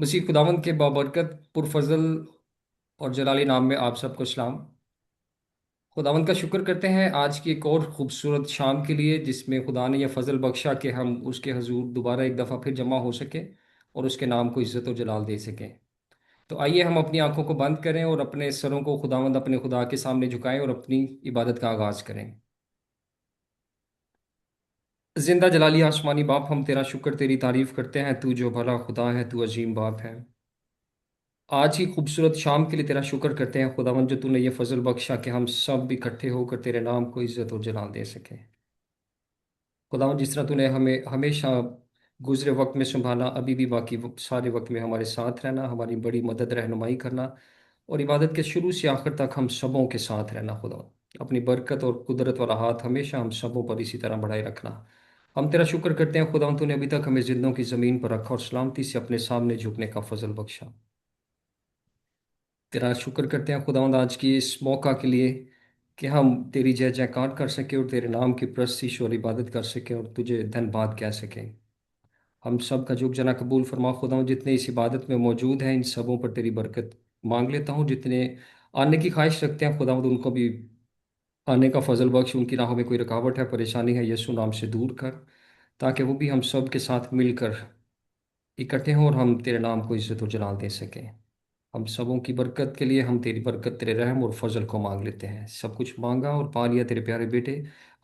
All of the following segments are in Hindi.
मसीह खुदावंद के बाबरकत पुरफजल और जलाली नाम में आप सबको सलाम। खुदावंद का शुक्र करते हैं आज की एक और खूबसूरत शाम के लिए, जिसमें खुदा ने यह फजल बख्शा कि हम उसके हजूर दोबारा एक दफ़ा फिर जमा हो सके और उसके नाम को इज़्ज़त और जलाल दे सकें। तो आइए हम अपनी आंखों को बंद करें और अपने सरों को खुदावंद अपने खुदा के सामने झुकाएं और अपनी इबादत का आगाज़ करें। जिंदा जलाली आसमानी बाप, हम तेरा शुक्र तेरी तारीफ करते हैं। तू जो भला खुदा है, तू अजीम बाप है। आज की खूबसूरत शाम के लिए तेरा शुक्र करते हैं खुदावंद, जो तूने ये फजल बख्शा कि हम सब इकट्ठे होकर तेरे नाम को इज्जत और जलाल दे सके। खुदावंद, जिस तरह तूने हमें हमेशा गुजरे वक्त में संभाला, अभी भी बाकी सारे वक्त में हमारे साथ रहना, हमारी बड़ी मदद रहनुमाई करना और इबादत के शुरू से आखिर तक हम सबों के साथ रहना। खुदावंद, अपनी बरकत और कुदरत वाला हाथ हमेशा हम सबों पर इसी तरह बढ़ाए रखना। हम तेरा शुक्र करते हैं खुदावंद, तूने अभी तक हमें जिंदों की ज़मीन पर रखा और सलामती से अपने सामने झुकने का फजल बख्शा। तेरा शुक्र करते हैं खुदावंद आज की इस मौका के लिए कि हम तेरी जय जयकार कर सकें और तेरे नाम की प्रस्तिश और इबादत कर सकें और तुझे धन्यवाद कह सकें। हम सब का झुक जना कबूल फरमा खुदावंद। जितने इस इबादत में मौजूद हैं, इन सबों पर तेरी बरकत मांग लेता हूँ। जितने आने की ख्वाहिश रखते हैं खुदावंद, उनको भी आने का फजल बख्श। उनकी राहों में कोई रुकावट है, परेशानी है, यीशु नाम से दूर कर, ताकि वो भी हम सब के साथ मिलकर इकट्ठे हों और हम तेरे नाम को इज्जत और जलाल दे सकें। हम सबों की बरकत के लिए हम तेरी बरकत, तेरे रहम और फजल को मांग लेते हैं। सब कुछ मांगा और पा लिया तेरे प्यारे बेटे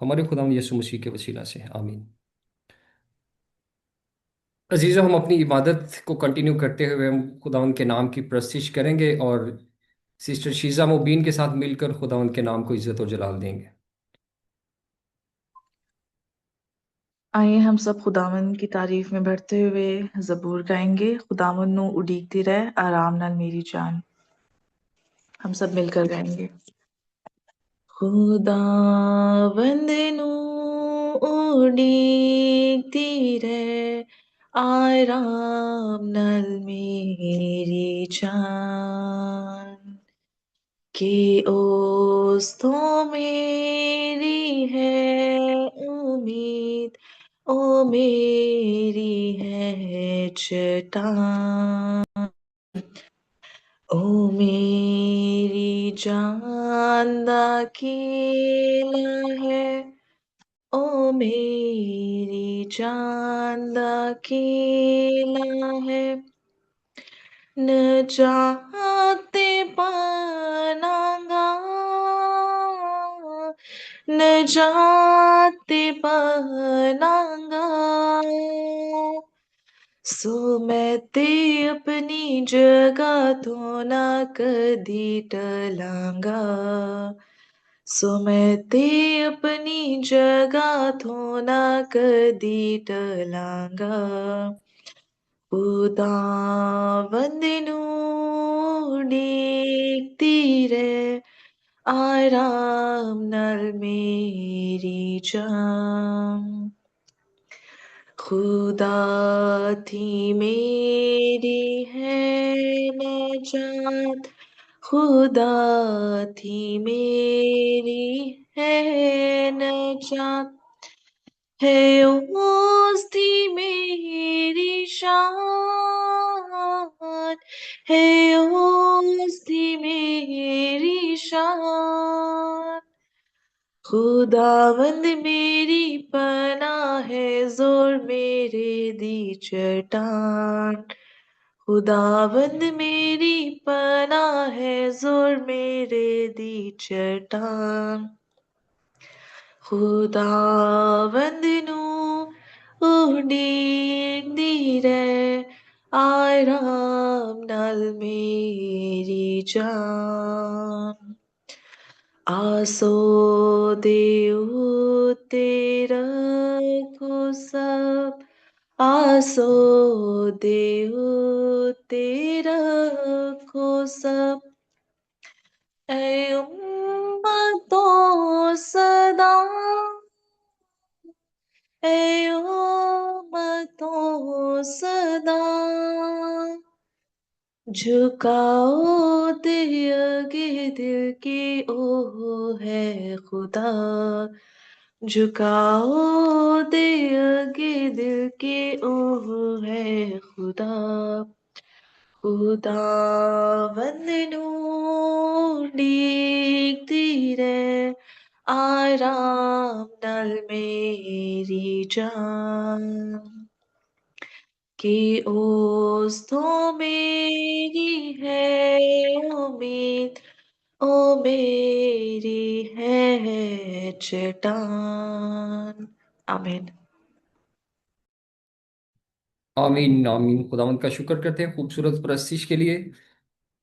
हमारे खुदा यीशु मसीह के वसीला से, आमीन। अजीज़, हम अपनी इबादत को कंटिन्यू करते हुए हम खुदावन के नाम की प्रस्तिश करेंगे और सिस्टर शीज़ा मुबीन के साथ मिलकर खुदावन के नाम को इज्जत और जलाल देंगे। आइए हम सब खुदावन की तारीफ में बढ़ते हुए जबूर गाएंगे। खुदावन नु उड़ीकती रहे आराम नाल मेरी जान। हम सब मिलकर गाएंगे। खुदावंद नु उड़ीकती रहे आराम नाल मेरी जान, कि ओस तो मेरी है उम्मीद, ओ मेरी है चट्टान, ओ मेरी जान दा कीला है, ओ मेरी जान दा कीला है। न जाते पानांगा, न जाते पानांगा, सो मैं ते अपनी जगह तो ना कदी टलांगा, सो मैं ते अपनी जगह तो ना कदी टलांगा। खुदावंद नू उड़ीकती रहे आराम नाल मेरी जान, खुदा थी मेरी है निजात, खुदा थी मेरी है निजात, है उसकी मेरी शान, है उसकी मेरी शान। खुदावंद मेरी पनाह है, जोर मेरे दी चट्टान, खुदावंद मेरी पनाह है, जोर मेरे दी चट्टान। खुदावंद नू उड़ीकदी रहे आराम नाल मेरी जान। आसो दे तेरा को सब, आसो दे तेरा को सब, ऐ उम्मतों सदा, ऐ उम्मतों सदा, झुकाओ दिल आगे दिल के ओ है खुदा, झुकाओ दिल आगे दिल के ओ है खुदा। खुदावंदनु दीरे आराम नल मेरी जान कि ओस तो मेरी है उम्मीद ओ मेरी है चट्टान। आमीन। आमीन आमीन। खुदावंद का शुक्र करते हैं खूबसूरत परस्तिश के लिए।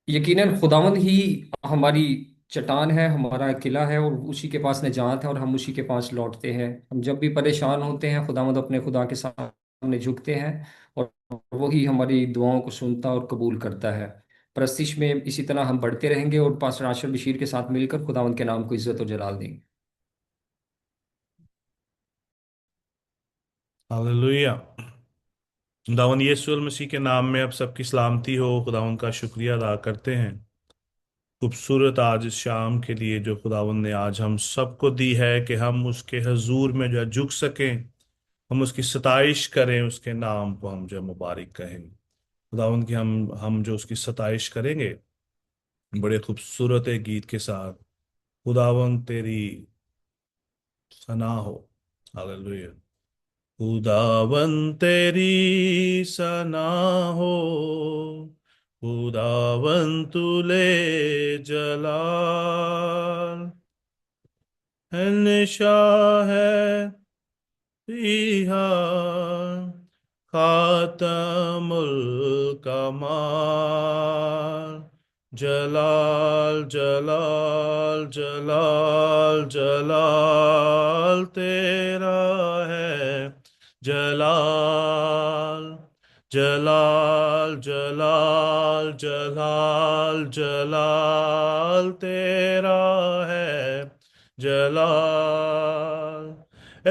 यकीनन खुदावंद ही हमारी चट्टान है, हमारा किला है, और उसी के पास निजात है, और हम उसी के पास लौटते हैं। हम जब भी परेशान होते हैं, खुदावंद अपने खुदा के सामने झुकते हैं, और वही हमारी दुआओं को सुनता और कबूल करता है। परस्तिश में इसी तरह हम बढ़ते रहेंगे और पास्टर आशर बशीर के साथ मिलकर खुदावंद के नाम को इज्जत और जलाल देंगे। हालेलुया। खुदावंद यीशु मसीह के नाम में अब सबकी सलामती हो। खुदावंद का शुक्रिया अदा करते हैं खूबसूरत आज इस शाम के लिए जो खुदावंद ने आज हम सबको दी है कि हम उसके हजूर में जो है झुक सकें, हम उसकी सताइश करें, उसके नाम को हम जो है मुबारक कहें। खुदावंद की हम जो उसकी सताइश करेंगे बड़े खूबसूरत एक गीत के साथ। खुदावंद तेरी सना हो। हालेलुया। खुदावन तेरी सना हो, खुदावन तुले जलाल, हंमेशा है रिहा खातमुल कमाल। जलाल जलाल जलाल जलाल तेरा है। जलाल जलाल जलाल जलाल जलाल तेरा है। जलाल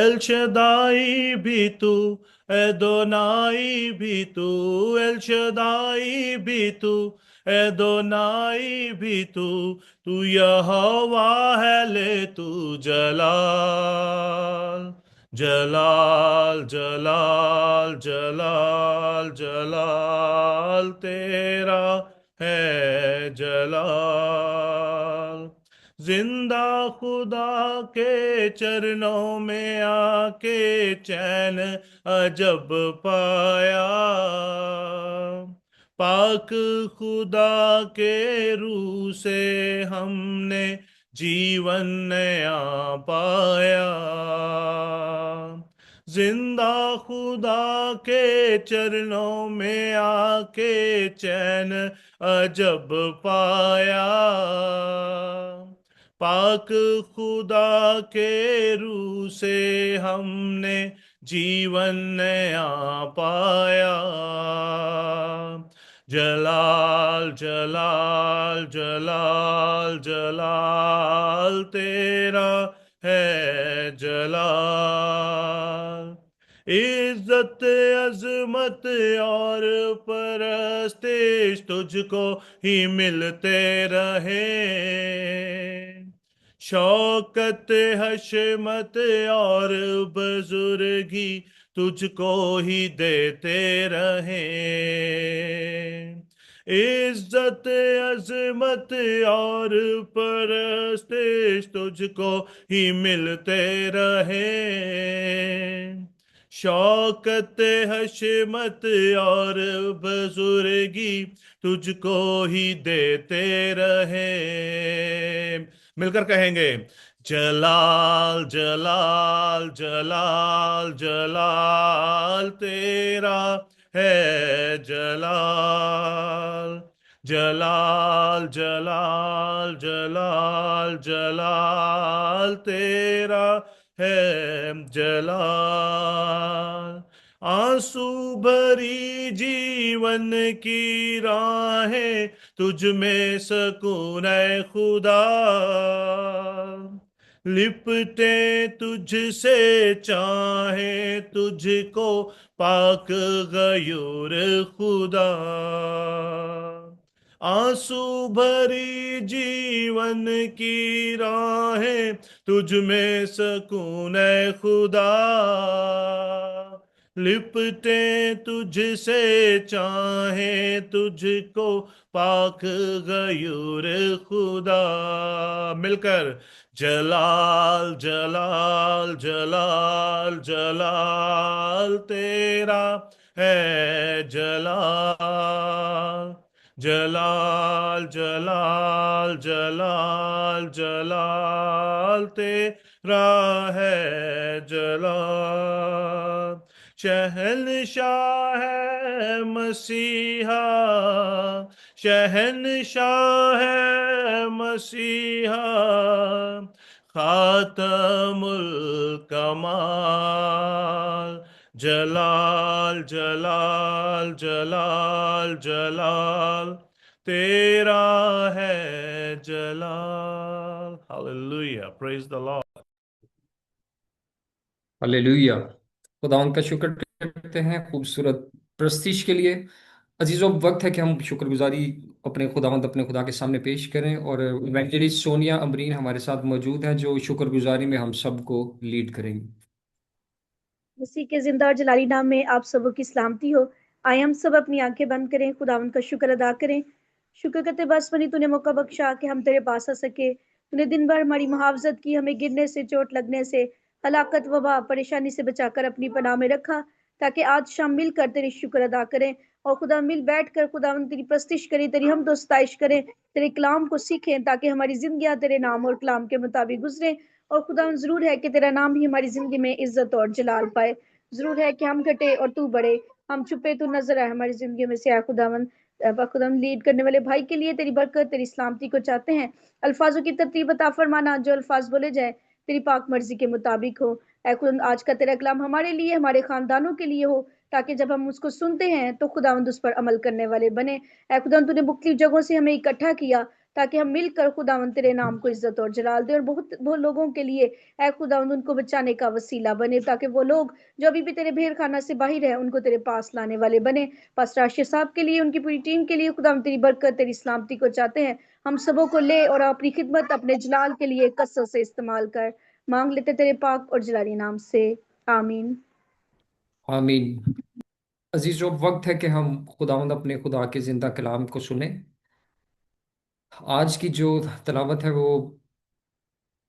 एल शदाई भी तू, एदोनाई भी तू, एल शदाई भी तू, एदोनाई भी तू, तू यहोवा है ले तू। जलाल जलाल जलाल जलाल जलाल तेरा है। जलाल जिंदा खुदा के चरणों में आके चैन अजब पाया। पाक खुदा के रूह से हमने जीवन नया पाया। जिंदा खुदा के चरणों में आके चैन अजब पाया। पाक खुदा के रूह से हमने जीवन नया पाया। जलाल जलाल जलाल जलाल तेरा है। जलाल इज्जत अजमत और परस्तिश तुझको ही मिलते रहे। शौकत हशमत और बुजुर्गी तुझको ही देते रहे। इज्जत अजमत और परस्तिश तुझको ही मिलते रहे। शौकत हशमत और बुजुर्गी तुझको ही देते रहे। मिलकर कहेंगे जलाल जलाल जलाल जलाल तेरा है। जलाल जलाल जलाल जलाल जलाल तेरा है। जलाल आंसू भरी जीवन की राहें तुझ में सकून है खुदा। लिपटे तुझसे चाहे तुझको पाक गयूर खुदा। आंसू भरी जीवन की राहें तुझ में सकून है खुदा। लिपटे तुझसे चाहे तुझको पाक गयूर खुदा। मिलकर जलाल जलाल जलाल जलाल तेरा है जलाल। जलाल जलाल जलाल जलाल तेरा है जलाल। शहनशाह है मसीहा, शहनशाह है मसीहा, खातमुल कमाल। जलाल जलाल जलाल जलाल तेरा है जलाल। Hallelujah, praise the Lord. Hallelujah. खुदा उनका शुक्र करते हैं खूबसूरत प्रस्तिश के लिए। अजीजों, वक्त है कि हम शुक्रगुजारी अपने खुदा के सामने पेश करें, और इवेंजलिस्ट सोनिया अमरीन हमारे साथ मौजूद हैं जो शुक्रगुजारी में हम सबको लीड करेंगी। मसीह के जिंदा और जलाली नाम में आप सबों की सलामती हो। आए हम सब अपनी आंखें बंद करें, खुदावन का शुक्र अदा करें। शुक्र करते बस बनी तूने मौका बख्शा कि हम तेरे पास आ सके। तूने दिन भर हमारी मुहावजत की, हमें गिरने से, चोट लगने से, हलाकत, वबा, परेशानी से बचाकर अपनी पनाह में रखा, ताकि आज शाम मिलकर तेरी शुक्र अदा करें। और खुदा मिल बैठ कर खुदावन तेरी प्रस्तिश करें, तेरी हम दोस्ताइश करें, तेरे कलाम को सीखें, ताकि हमारी जिंदगियां तेरे नाम और कलाम के मुताबिक गुजरे। और खुदावन जरूर है कि तेरा नाम ही हमारी जिंदगी में इज्जत और जलाल पाए। जरूर है कि हम घटे और तू बढ़े, हम छुपे तू नजर आए हमारी जिंदगी में से। आ खुदावन, खुदावन लीड करने वाले भाई के लिए तेरी बरकत, तेरी सलामती को चाहते हैं। अल्फाजों की तरतीब अता फरमाना, जो अल्फाज बोले जाए तेरी पाक मर्जी के मुताबिक हो। ऐ खुदावन, आज का तेरा कलाम हमारे लिए, हमारे खानदानों के लिए हो, ताकि जब हम उसको सुनते हैं तो खुदावंद उस पर अमल करने वाले बने। ऐ खुदावंद, तूने मुख्तलिफ जगहों से हमें इकट्ठा किया, ताकि हम मिलकर खुदावंद तेरे नाम को इज्जत और जलाल दे, और बहुत बहुत लोगों के लिए ऐ खुदावंद उनको बचाने का वसीला बने, ताकि वो लोग जो अभी भी तेरे भेड़ खाना से बाहर है उनको तेरे पास लाने वाले बने। पास्टर आशीष साहब के लिए, उनकी पूरी टीम के लिए खुदावंद तेरी बरकत, तेरी सलामती को चाहते हैं। हम सबों को ले और अपनी खिदमत अपने जलाल के लिए कसरत से इस्तेमाल कर। मांग लेते तेरे पाक और जलाली नाम से, आमीन। आमीन। अजीजों, वक्त है कि हम खुदावंद अपने खुदा के जिंदा कलाम को सुने। आज की जो तलावत है वो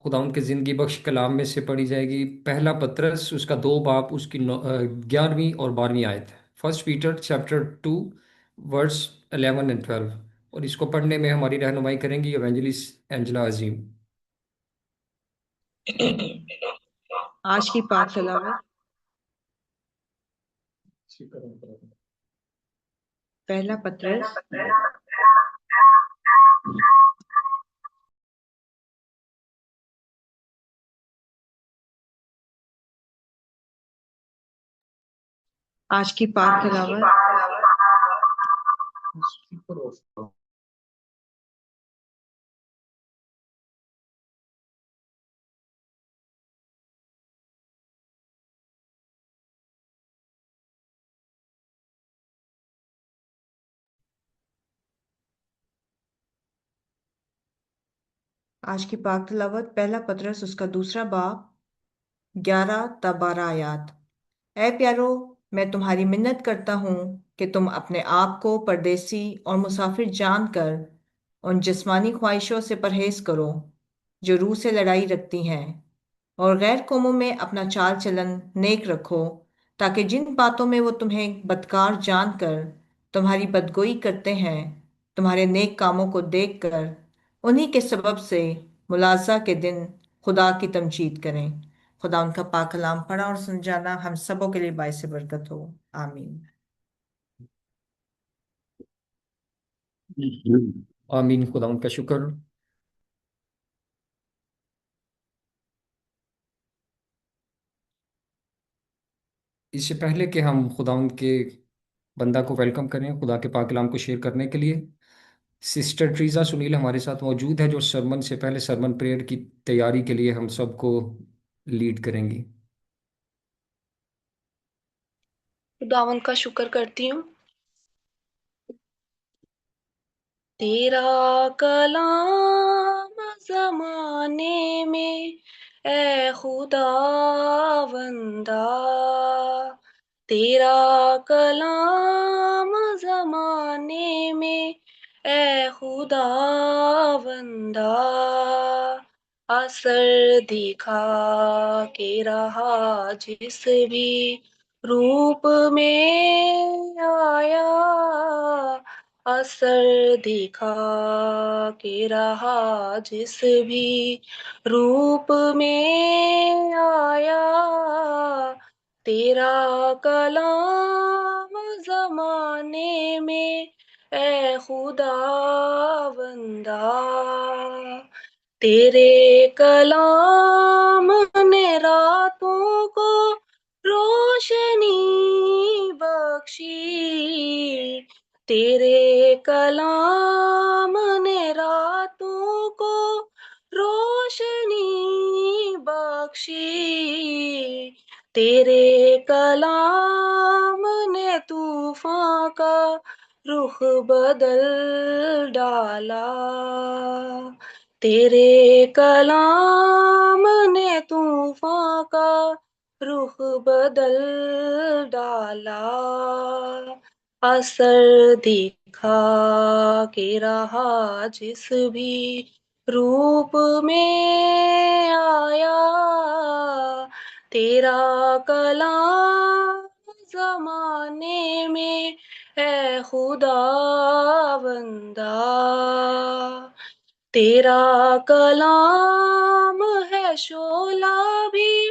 खुदावंद के जिंदगी बख्श कलाम में से पढ़ी जाएगी। पहला पतरस, उसका 2 बाब, उसकी 11वीं और 12वीं आयत। First Peter chapter 2 verse 11 and 12। और इसको पढ़ने में हमारी रहनुमाई करेंगी एवेंजलिस्ट एंजला अजीम। आज की पाक तलावत पहला पतरस आज की पाक तलावत आज की पाक तलावत पहला पतरस उसका 2 बाब 11 ता 12 आयात। ऐ प्यारो, मैं तुम्हारी मिन्नत करता हूँ कि तुम अपने आप को परदेसी और मुसाफिर जानकर उन जिस्मानी ख्वाहिशों से परहेज करो जो रूह से लड़ाई रखती हैं, और गैर कौमों में अपना चाल चलन नेक रखो, ताकि जिन बातों में वो तुम्हें बदकार जानकर तुम्हारी बदगोई करते हैं, तुम्हारे नेक कामों को देखकर उन्हीं के सबब से मुलाजा के दिन खुदा की तमजीद करें। खुदा उनका पाक कलाम पढ़ा और समझाना हम सबों के लिए बायस बरकत हो। आमीन। आमीन। खुदा उनका शुक्र। इससे पहले कि हम खुदावंद के बंदा को वेलकम करें खुदा के पाक कलाम को शेयर करने के लिए, सिस्टर ट्रीजा सुनील हमारे साथ मौजूद है जो सरमन से पहले सरमन प्रेयर की तैयारी के लिए हम सबको लीड करेंगी। खुदावंद का शुक्र करती हूँ। तेरा कलाम जमाने में ए खुदावंदा, तेरा कलाम जमाने में ए खुदावंदा असर दिखा के रहा जिस भी रूप में आया, असर दिखा के रहा जिस भी रूप में आया, तेरा कलाम जमाने में ए खुदावंदा, तेरे कलाम ने रातों को रोशनी बख्शी, तेरे कलाम ने रातों को रोशनी बख्शी, तेरे कलाम ने तूफान का रुख बदल डाला, तेरे कलाम ने तूफान का रुख बदल डाला, असर दिखा के रहा जिस भी रूप में आया, तेरा कलाम जमाने में है खुदावंदा, तेरा कलाम है शोला भी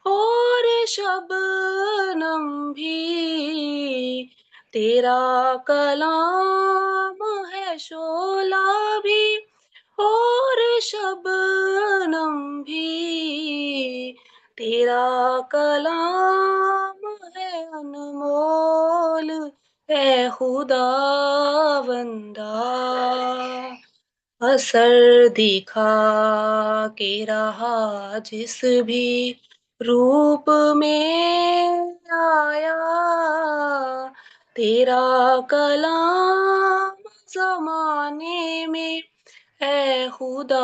और शबनम भी, तेरा कलाम है शोला भी और शबनम भी, तेरा कलाम है अनमोल है खुदावंदा, असर दिखा के रहा जिस भी रूप में आया, तेरा कलाम जमाने में है खुदावंदा,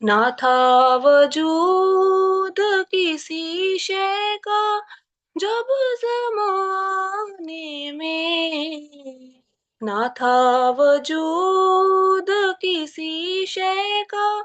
ना था वजूद किसी शय का जब जमाने में, ना था वजूद किसी शय का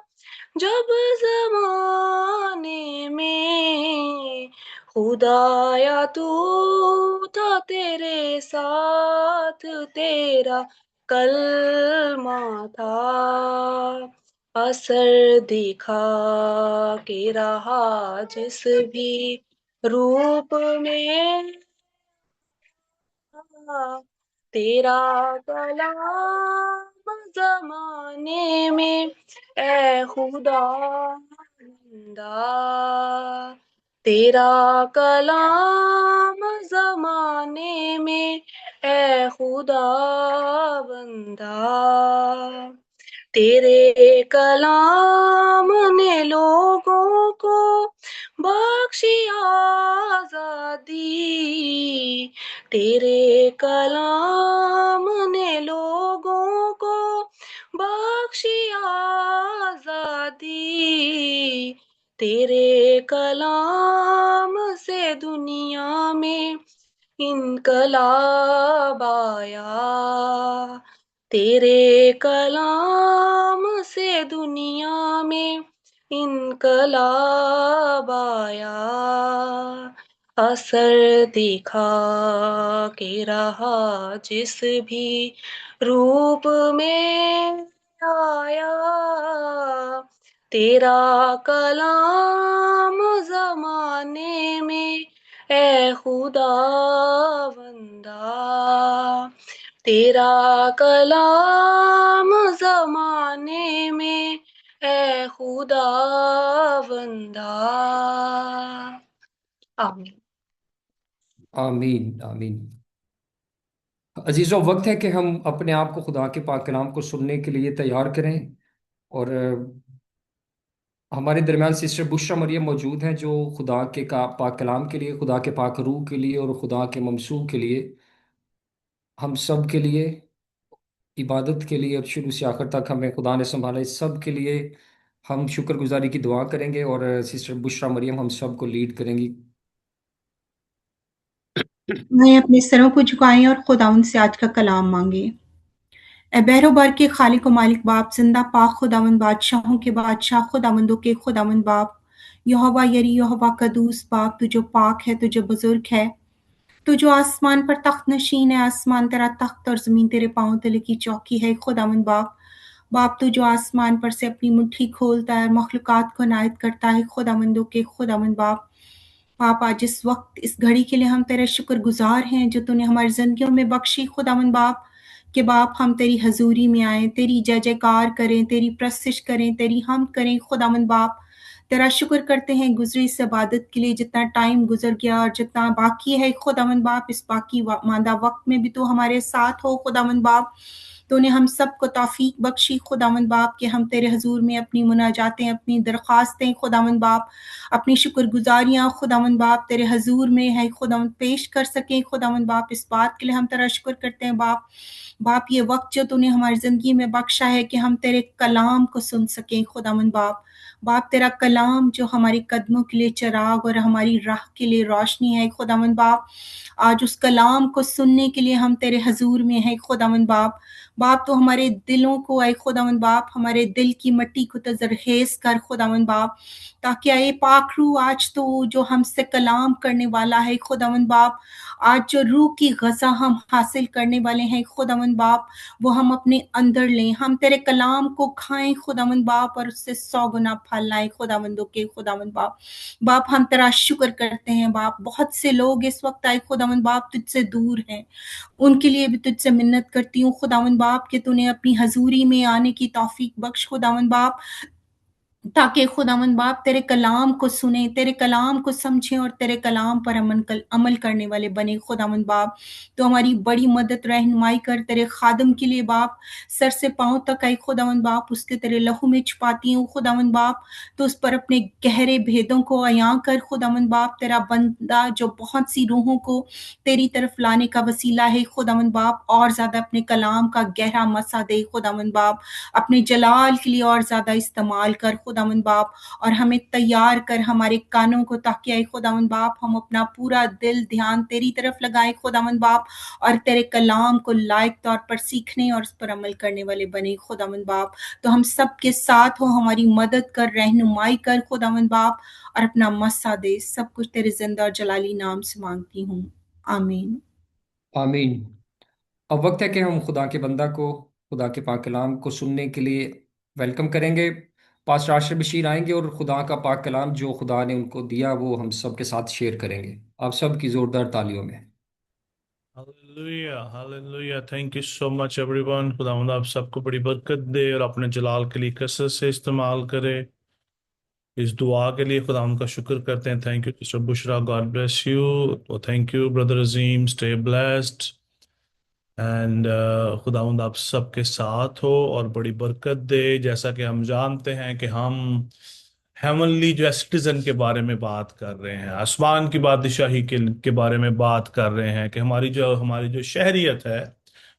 जब जमाने में, खुदाया तू था तेरे साथ तेरा कलमा था, असर दिखा के रहा जिस भी रूप में, तेरा कलाम जमाने में ए खुदावंदा, तेरा कलाम जमाने में ए खुदावंदा, तेरे कलाम ने लोगों को बख्शी आजादी, तेरे कलाम ने लोगों को बख्शी आजादी, तेरे कलाम से दुनिया में इनकलाब आया, तेरे कलाम से दुनिया में इनकलाब आया, असर दिखा के रहा जिस भी रूप में आया, तेरा कलाम जमाने में ए खुदावंदा, तेरा कलाम जमाने में ए खुदावंदा, आमीन। आमीन आमीन। अजीज़ों, वक्त है कि हम अपने आप को खुदा के पाक कलाम को सुनने के लिए तैयार करें। और हमारे दरमियान सिस्टर बुशरा मरियम मौजूद हैं, जो खुदा के पाक कलाम के लिए, खुदा के पाक रूह के लिए और खुदा के ममसू के लिए, हम सब के लिए, इबादत के लिए और शुरू से आखिर तक हमें खुदा ने संभाला, इस सब के लिए हम शुक्रगुजारी की दुआ करेंगे और सिस्टर बुशरा मरियम हम सबको लीड करेंगी। आए अपने सरों को झुकाएं और खुदावंद से आज का कलाम मांगे। ए बहरोबार के खालिक व मालिक बाप, जिंदा पाक खुदावंद, बादशाहों के बादशाह, खुदावंदों के खुदावंद बाप, यहोवा यरी, यहोवा कदूस बाप, तू जो पाक है, तू जो बुजुर्ग है, तू जो आसमान पर तख्त नशीन है, आसमान तेरा तख्त और जमीन तेरे पांव तले की चौकी है। खुदावंद बाप, बाप तू जो आसमान पर से अपनी मुट्ठी खोलता है और मखलूकात को नायत करता है। खुदावंदों के खुदावंद बाप, बाप आज इस वक्त इस घड़ी के लिए हम तेरे शुक्रगुजार हैं जो तूने हमारी जिंदगियों में बख्शी। खुदावंद बाप कि बाप हम तेरी हजूरी में आए, तेरी जय जयकार करें, तेरी प्रस्तिश करें, तेरी हम करें। खुदावंद बाप तेरा शुक्र करते हैं गुजरी इस इबादत के लिए, जितना टाइम गुजर गया और जितना बाकी है। खुदावंद बाप इस बाकी मांदा वक्त में भी तो हमारे साथ हो। खुदावंद बाप तूने हम सबको तौफीक बख्शी। खुदावंद बाप कि हम तेरे हजूर में अपनी मुनाजातें, अपनी दरख्वास्तें, खुदावंद बाप अपनी शुक्रगुजारियां खुदावंद बाप तेरे हजूर में है खुदावंद पेश कर सकें। खुदावंद बाप इस बात के लिए हम तेरा शुक्र करते हैं बाप। बाप ये वक्त जो तूने हमारी जिंदगी में बख्शा है कि हम तेरे कलाम को सुन सकें। खुदावंद बाप, बाप तेरा कलाम जो हमारे कदमों के लिए चिराग और हमारी राह के लिए रोशनी है। खुदावंद बाप आज उस कलाम को सुनने के लिए हम तेरे हजूर में है। खुदावंद बाप, बाप तो हमारे दिलों को आए खुदावंद बाप, हमारे दिल की मिट्टी को तो जरखेज कर खुदावंद बाप, ताकि आए पाक रूह आज तो जो हमसे कलाम करने वाला है। खुदावंद बाप आज जो रूह की गज़ा हम हासिल करने वाले हैं खुदावंद बाप, वो हम अपने अंदर लें, हम तेरे कलाम को खाएं खुदावंद बाप और उससे 100 गुना फल लाएं। खुदावंदों के खुदावंद बाप, बाप हम तेरा शुक्र करते हैं बाप। बहुत से लोग इस वक्त आए खुदावंद बाप तुझसे दूर हैं, उनके लिए भी तुझसे मिन्नत करती हूँ खुदावंद बाप कि तूने अपनी हजूरी में आने की तौफीक बख्श खुदावंद बाप, ताकि खुदावंद बाप तेरे कलाम को सुने, तेरे कलाम को समझें और तेरे कलाम पर अमल करने वाले बने। खुदावंद बाप तो हमारी बड़ी मदद रहनुमाई कर, तेरे खादम के लिए बाप सर से पांव तक आई खुदावंद बाप उसके तेरे लहू में छुपाती हूँ। खुदावंद बाप तो उस पर अपने गहरे भेदों को अयां कर। खुदावंद बाप तेरा बंदा जो बहुत सी रूहों को तेरी तरफ लाने का वसीला है खुदावंद बाप, और ज्यादा अपने कलाम का गहरा मसा दे खुदावंद बाप, अपने जलाल के लिए और ज्यादा इस्तेमाल कर खुदावंद बाप, और हमें तैयार कर हमारे कानों को, ताकि आए खुदावंद बाप हम अपना पूरा दिल ध्यान तेरी तरफ लगाए खुदावंद बाप, और तेरे कलाम को लायक तौर पर सीखने और उस पर अमल करने वाले बने खुदावंद बाप। तो हम सब के साथ हो, हमारी मदद कर, रहनुमाई कर खुदावंद बाप, और अपना मस्सा दे। सब कुछ तेरे जिंदा और जलाली नाम से मांगती हूँ, आमीन। आमीन। अब वक्त है कि हम खुदा के बंदा को खुदा के पाक कलाम को सुनने के लिए वेलकम करेंगे। पास्टर आशर बशीर आएंगे और खुदा का पाक कलाम जो खुदा ने उनको दिया वो हम सब के साथ शेयर करेंगे। आप सब की जोरदार तालियों में। Hallelujah, hallelujah. Thank you so much everyone. खुदावंद आप सबको बड़ी बरकत दे और अपने जलाल के लिए कसरत से इस्तेमाल करे। इस दुआ के लिए खुदावंद का शुक्र करते हैं। Thank you sister Bushra, God bless you. Thank you brother Azeem, stay blessed and खुदावंद आप सबके साथ हो और बड़ी बरकत दे। जैसा कि हम जानते हैं कि हम हेवनली जो सिटीजन के बारे में बात कर रहे हैं, आसमान की बादशाही के बारे में बात कर रहे हैं, कि हमारी जो शहरियत है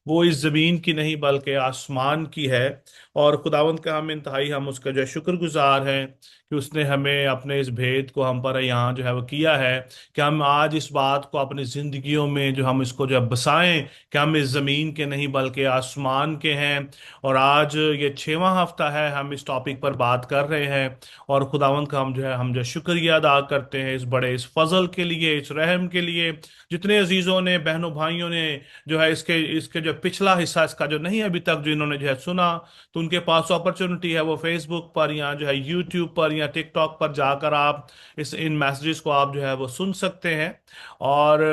वो इस जमीन की नहीं बल्कि आसमान की है। और खुदावंद का हम उसका जो है शुक्रगुजार हैं कि उसने हमें अपने इस भेद को हम पर यहाँ जो है वो किया है, कि हम आज इस बात को अपनी जिंदगियों में जो हम इसको जो है बसाएं कि हम इस जमीन के नहीं बल्कि आसमान के हैं। और आज ये 6वां हफ्ता है हम इस टॉपिक पर बात कर रहे हैं, और खुदावंद का हम जो शुक्रिया अदा करते हैं इस बड़े इस फजल के लिए, इस रहम के लिए। जितने अजीजों ने, बहनों भाइयों ने जो है इसके इसके जो पिछला हिस्सा इसका जो नहीं अभी तक जो इन्होंने जो है सुना, तो उनके पास अपॉर्चुनिटी है, वो फेसबुक पर या जो है यूट्यूब पर या टिकटॉक पर जाकर आप इन मैसेजेस को आप जो है वो सुन सकते हैं। और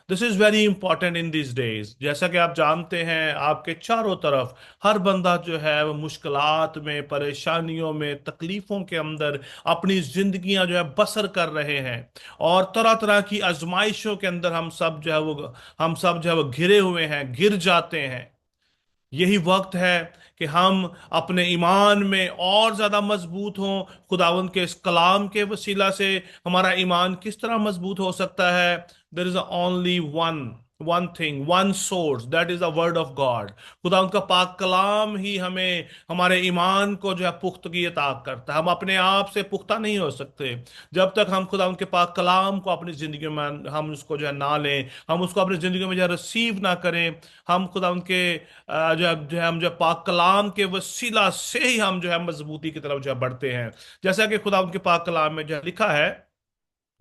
this is very important in this days. जैसा कि आप जानते हैं आपके चारों तरफ हर बंदा जो है वो मुश्किलात में, परेशानियों में, तकलीफों के अंदर अपनी जिंदगियां जो है बसर कर रहे हैं, और तरह तरह की आजमाइशों के अंदर हम सब जो है वो घिरे हुए हैं, गिर जाते हैं। यही वक्त है कि हम अपने ईमान में और ज्यादा मजबूत हों। खुदावंद के इस कलाम के वसीला से हमारा ईमान किस तरह मजबूत हो सकता है? There is only one one thing, one source, that is the word of God. खुदा उनका पाक कलाम ही हमें, हमारे ईमान को जो है पुख्तगी अता करता है। हम अपने आप से पुख्ता नहीं हो सकते जब तक हम खुदा उनके पाक कलाम को अपनी जिंदगी में, हम उसको जो है ना लें, हम उसको अपनी जिंदगी में जो है रिसीव ना करें। हम खुदा उनके जो है हम जो है पाक कलाम के वसीला से ही हम जो है मजबूती की तरफ जो है बढ़ते हैं। जैसा कि खुदा उनके पाक कलाम में जो है लिखा है,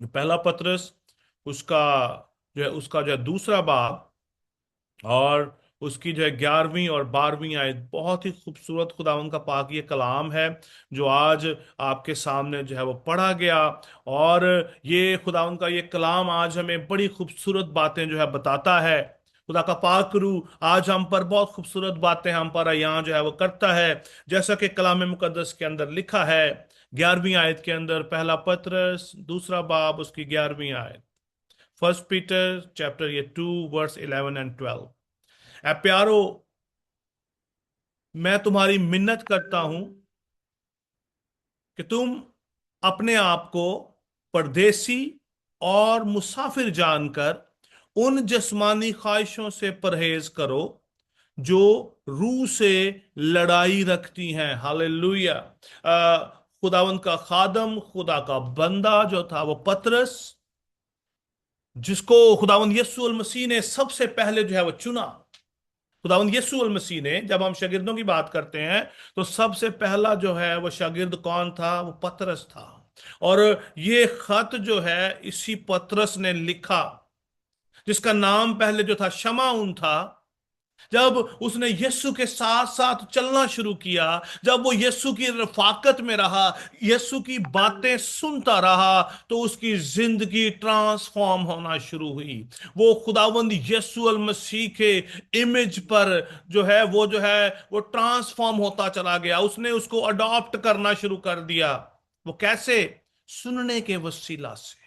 पहला पतरस उसका उसका जो है दूसरा बाब और उसकी जो है 11वीं और 12वीं आयत, बहुत ही खूबसूरत खुदावंद का पाक ये कलाम है जो आज आपके सामने जो है वो पढ़ा गया। और ये खुदावंद का ये कलाम आज हमें बड़ी खूबसूरत बातें जो है बताता है। खुदा का पाक रूह आज हम पर बहुत खूबसूरत बातें हम पर यहाँ जो है वो करता है। जैसा कि कलाम मुकद्दस के अंदर लिखा है 11वीं आयत के अंदर, पहला पतरस दूसरा बाब उसकी 11वीं आयत, फर्स्ट पीटर चैप्टर ये 2 वर्स 11 एंड 12। ऐ प्यारो, मैं तुम्हारी मिन्नत करता हूं कि तुम अपने आप को परदेसी और मुसाफिर जानकर उन जिस्मानी ख्वाहिशों से परहेज करो जो रूह से लड़ाई रखती हैं। हालेलुया। खुदावंद का खादम, खुदा का बंदा जो था वो पतरस, जिसको खुदावंद यीशु मसीह ने सबसे पहले जो है वो चुना। खुदावंद यीशु मसीह ने, जब हम शागिर्दों की बात करते हैं तो सबसे पहला जो है वो शागिर्द कौन था? वो पतरस था। और ये खत जो है इसी पतरस ने लिखा, जिसका नाम पहले जो था शमाउन था। जब उसने यीशु के साथ साथ चलना शुरू किया, जब वो यीशु की रफाकत में रहा, यीशु की बातें सुनता रहा, तो उसकी जिंदगी ट्रांसफॉर्म होना शुरू हुई। वो खुदावंद यीशु अल मसीह के इमेज पर जो है वो ट्रांसफॉर्म होता चला गया। उसने उसको अडॉप्ट करना शुरू कर दिया। वो कैसे? सुनने के वसीला से।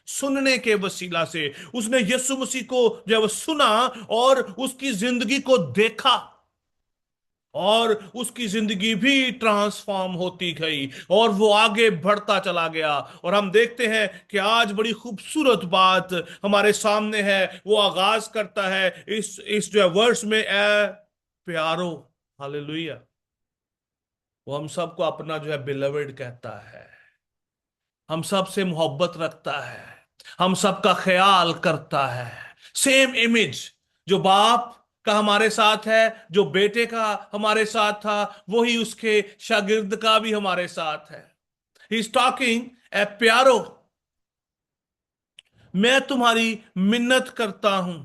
सुनने के वसीला से उसने यीशु मसीह को जब सुना और उसकी जिंदगी को देखा, और उसकी जिंदगी भी ट्रांसफॉर्म होती गई और वो आगे बढ़ता चला गया। और हम देखते हैं कि आज बड़ी खूबसूरत बात हमारे सामने है। वो आगाज करता है इस जो है वर्ष में, ए प्यारो। हालेलुया। वो हम सबको अपना जो है बिलवेड कहता है, हम सब से मोहब्बत रखता है, हम सबका ख्याल करता है। सेम इमेज जो बाप का हमारे साथ है, जो बेटे का हमारे साथ था, वही उसके शागिर्द का भी हमारे साथ है। ही इज टॉकिंग, ए प्यारो, मैं तुम्हारी मिन्नत करता हूं।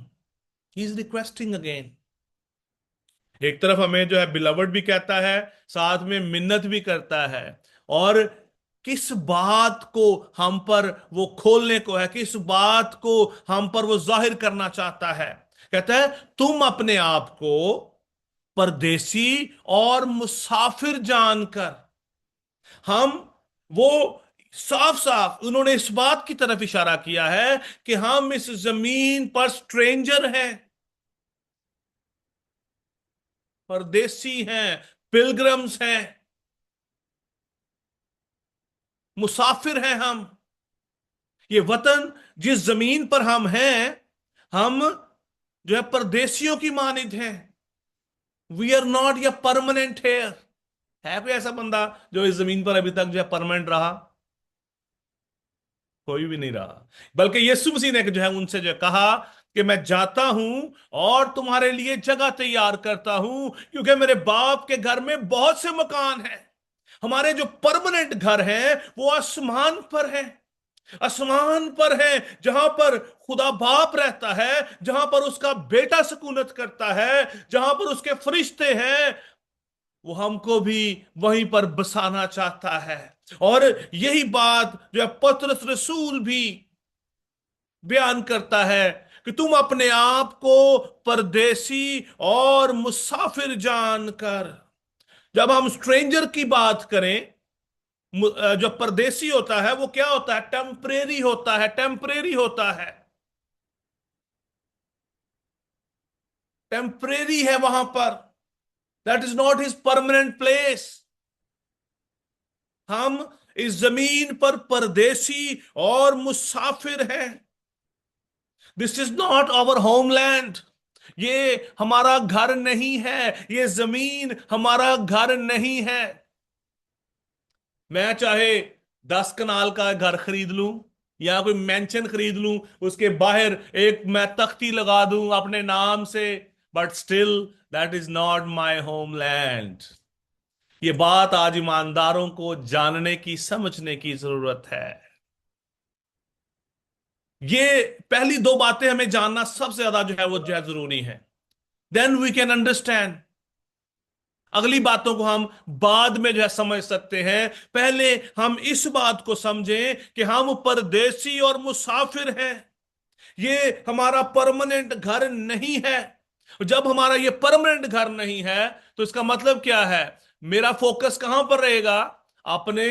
He is requesting again. एक तरफ हमें जो है बिलवड भी कहता है, साथ में मिन्नत भी करता है। और किस बात को हम पर वो खोलने को है, किस बात को हम पर वो जाहिर करना चाहता है? कहता है तुम अपने आप को परदेसी और मुसाफिर जानकर। हम वो साफ साफ उन्होंने इस बात की तरफ इशारा किया है कि हम इस जमीन पर स्ट्रेंजर हैं, परदेसी हैं, पिलग्रम्स हैं, मुसाफिर हैं हम। ये वतन जिस जमीन पर हम हैं, हम जो है परदेसियों की मानिंद हैं। वी आर नॉट या परमानेंट हेयर। है कोई ऐसा बंदा जो इस जमीन पर अभी तक जो है परमानेंट रहा? कोई भी नहीं रहा। बल्कि यीशु मसीह ने जो है उनसे जो कहा कि मैं जाता हूं और तुम्हारे लिए जगह तैयार करता हूं, क्योंकि मेरे बाप के घर में बहुत से मकान हैं। हमारे जो परमानेंट घर हैं वो आसमान पर हैं। आसमान पर है, जहां पर खुदा बाप रहता है, जहां पर उसका बेटा सुकूनत करता है, जहां पर उसके फरिश्ते हैं। वो हमको भी वहीं पर बसाना चाहता है। और यही बात जो है पतरस रसूल भी बयान करता है कि तुम अपने आप को परदेसी और मुसाफिर जानकर। जब हम स्ट्रेंजर की बात करें, जो परदेसी होता है वो क्या होता है? टेम्परेरी होता है, टेम्परेरी होता है, टेम्परेरी है वहां पर। That is not his permanent place. हम इस जमीन पर परदेसी और मुसाफिर हैं। This is not our homeland. ये हमारा घर नहीं है, ये जमीन हमारा घर नहीं है। मैं चाहे 10 कनाल का घर खरीद लूं या कोई मेंशन खरीद लूं, उसके बाहर एक मैं तख्ती लगा दूं अपने नाम से, but still that is not my homeland. ये बात आज ईमानदारों को जानने की, समझने की जरूरत है। ये पहली दो बातें हमें जानना सबसे ज्यादा जो है वो जो है जरूरी है। Then we can understand. अगली बातों को हम बाद में जो है समझ सकते हैं। पहले हम इस बात को समझें कि हम परदेसी और मुसाफिर हैं। ये हमारा परमानेंट घर नहीं है। जब हमारा ये परमानेंट घर नहीं है तो इसका मतलब क्या है? मेरा फोकस कहां पर रहेगा? अपने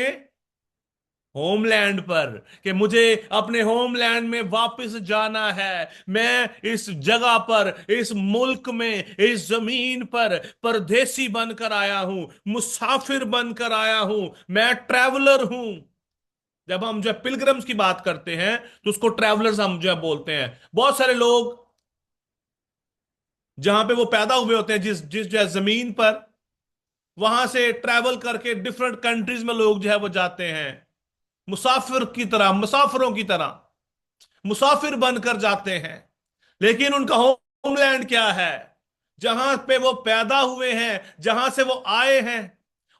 होमलैंड पर, कि मुझे अपने होमलैंड में वापस जाना है। मैं इस जगह पर, इस मुल्क में, इस जमीन पर परदेसी बनकर आया हूं, मुसाफिर बनकर आया हूं, मैं ट्रैवलर हूं। जब हम जो है पिलग्रम्स की बात करते हैं तो उसको ट्रैवलर्स हम जो है बोलते हैं। बहुत सारे लोग जहां पे वो पैदा हुए होते हैं, जिस जिस जो है जमीन पर, वहां से ट्रैवल करके डिफरेंट कंट्रीज में लोग जो है वो जाते हैं, मुसाफिर की तरह, मुसाफिरों की तरह मुसाफिर बनकर जाते हैं। लेकिन उनका होमलैंड क्या है? जहां पे वो पैदा हुए हैं, जहां से वो आए हैं।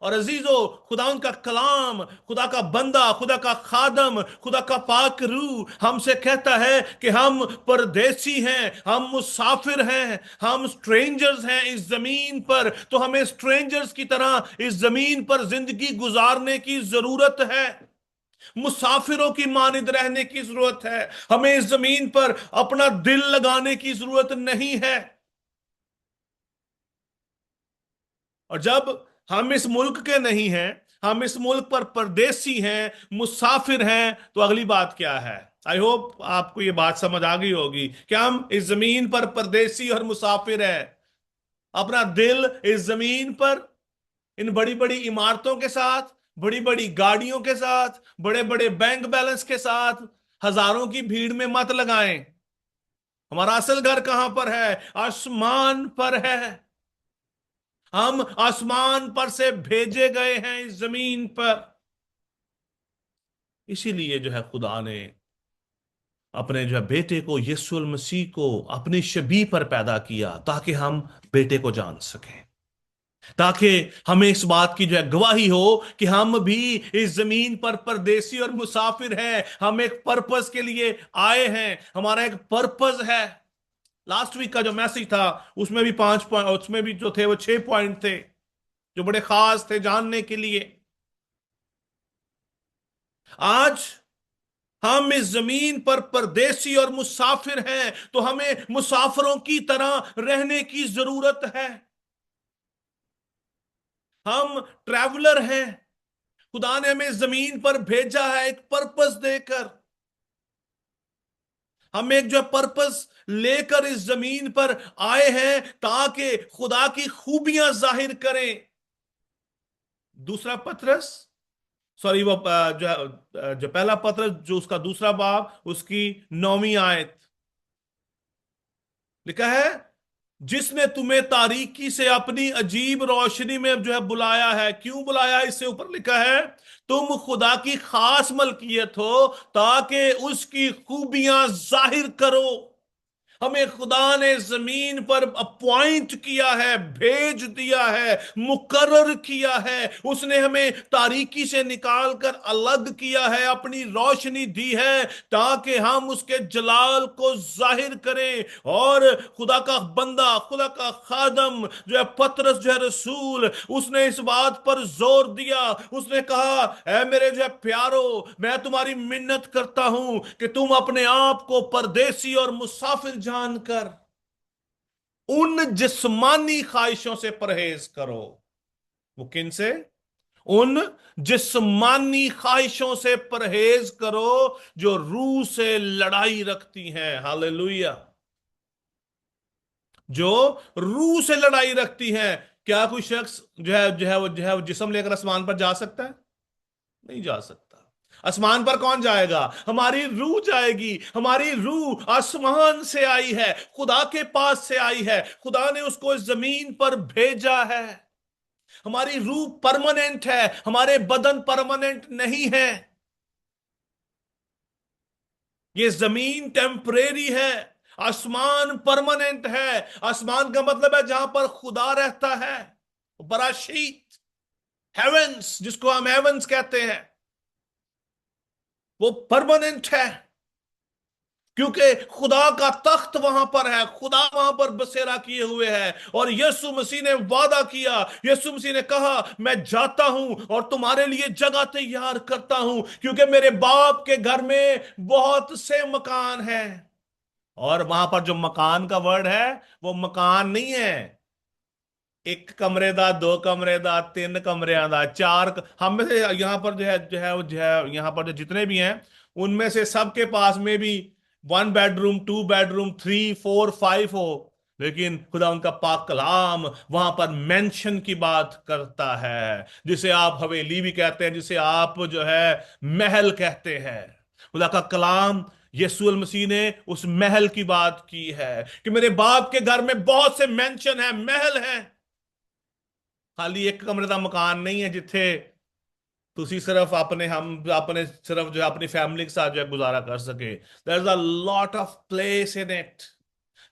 और अजीजों, खुदा उनका कलाम, खुदा का बंदा, खुदा का खादम, खुदा का पाक रूह हमसे कहता है कि हम परदेसी हैं, हम मुसाफिर हैं, हम स्ट्रेंजर्स हैं इस जमीन पर। तो हमें स्ट्रेंजर्स की तरह इस जमीन पर जिंदगी गुजारने की जरूरत है। मुसाफिरों की मानिंद रहने की जरूरत है। हमें इस जमीन पर अपना दिल लगाने की जरूरत नहीं है। और जब हम इस मुल्क के नहीं हैं, हम इस मुल्क पर परदेसी हैं, मुसाफिर हैं, तो अगली बात क्या है? आई होप आपको ये बात समझ आ गई होगी कि हम इस जमीन पर परदेसी और मुसाफिर हैं। अपना दिल इस जमीन पर इन बड़ी बड़ी इमारतों के साथ, बड़ी बड़ी गाड़ियों के साथ, बड़े बड़े बैंक बैलेंस के साथ, हजारों की भीड़ में मत लगाएं। हमारा असल घर कहां पर है? आसमान पर है। हम आसमान पर से भेजे गए हैं इस जमीन पर। इसीलिए जो है खुदा ने अपने जो है बेटे को, यीशु मसीह को अपनी शबीह पर पैदा किया, ताकि हम बेटे को जान सकें, ताकि हमें इस बात की जो है गवाही हो कि हम भी इस जमीन पर परदेसी और मुसाफिर हैं। हम एक पर्पस के लिए आए हैं, हमारा एक पर्पस है। लास्ट वीक का जो मैसेज था उसमें भी 5 पॉइंट, उसमें भी जो थे वो 6 पॉइंट थे जो बड़े खास थे जानने के लिए। आज हम इस जमीन पर परदेसी और मुसाफिर हैं, तो हमें मुसाफिरों की तरह रहने की जरूरत है। हम ट्रैवलर हैं। खुदा ने हमें जमीन पर भेजा है एक पर्पस देकर। हम एक जो पर्पस लेकर इस जमीन पर आए हैं ताकि खुदा की खूबियां जाहिर करें। दूसरा पत्रस, सॉरी वो जो पहला पत्रस, जो उसका दूसरा बाब, उसकी 9वीं आयत लिखा है, जिसने तुम्हें तारीकी से अपनी अजीब रोशनी में जो है बुलाया है। क्यों बुलाया? इससे ऊपर लिखा है, तुम खुदा की खास मलकियत हो, ताकि उसकी खूबियां जाहिर करो। हमें खुदा ने जमीन पर अपॉइंट किया है, भेज दिया है, मुकर्रर किया है। उसने हमें तारीकी से निकालकर अलग किया है, अपनी रोशनी दी है, ताकि हम उसके जलाल को जाहिर करें। और खुदा का बंदा, खुदा का खादम जो है पतरस, जो है रसूल, उसने इस बात पर जोर दिया। उसने कहा, ऐ मेरे जो है प्यारो, मैं तुम्हारी मिन्नत करता हूं कि तुम अपने आप को परदेसी और मुसाफिर जानकर उन जिस्मानी ख्वाहिशों से परहेज करो। वो किन से? उन जिस्मानी ख्वाहिशों से परहेज करो जो रूह से लड़ाई रखती हैं। हालेलुया। जो रूह से लड़ाई रखती हैं। क्या कोई शख्स जो है वो जिस्म लेकर आसमान पर जा सकता है? नहीं जा सकता। आसमान पर कौन जाएगा? हमारी रूह जाएगी। हमारी रूह आसमान से आई है, खुदा के पास से आई है, खुदा ने उसको इस जमीन पर भेजा है। हमारी रूह परमानेंट है, हमारे बदन परमानेंट नहीं है। ये जमीन टेम्परेरी है, आसमान परमानेंट है। आसमान का मतलब है जहां पर खुदा रहता है, बराशीत, हेवेंस, जिसको हम हेवेंस कहते हैं, वो परमानेंट है, क्योंकि खुदा का तख्त वहां पर है, खुदा वहां पर बसेरा किए हुए है। और यीशु मसीह ने वादा किया, यीशु मसीह ने कहा, मैं जाता हूं और तुम्हारे लिए जगह तैयार करता हूं, क्योंकि मेरे बाप के घर में बहुत से मकान हैं। और वहां पर जो मकान का वर्ड है, वो मकान नहीं है एक कमरे दा, दो कमरे दा, तीन कमरियां दा, हम में से यहां पर जो है यहां पर जो जितने भी हैं, उनमें से सबके पास में भी 1 बेडरूम, 2 बेडरूम, 3, 4, 5 हो। लेकिन खुदा उनका पाक कलाम वहां पर मेंशन की बात करता है, जिसे आप हवेली भी कहते हैं, जिसे आप जो है महल कहते हैं। खुदा का कलाम, यीशु मसीह ने उस महल की बात की है कि मेरे बाप के घर में बहुत से मेंशन है, महल है। खाली एक कमरे का मकान नहीं है जिथे तुसी सिर्फ अपने सिर्फ जो है अपनी फैमिली के साथ जो है गुजारा कर सके। There is a lot of place in it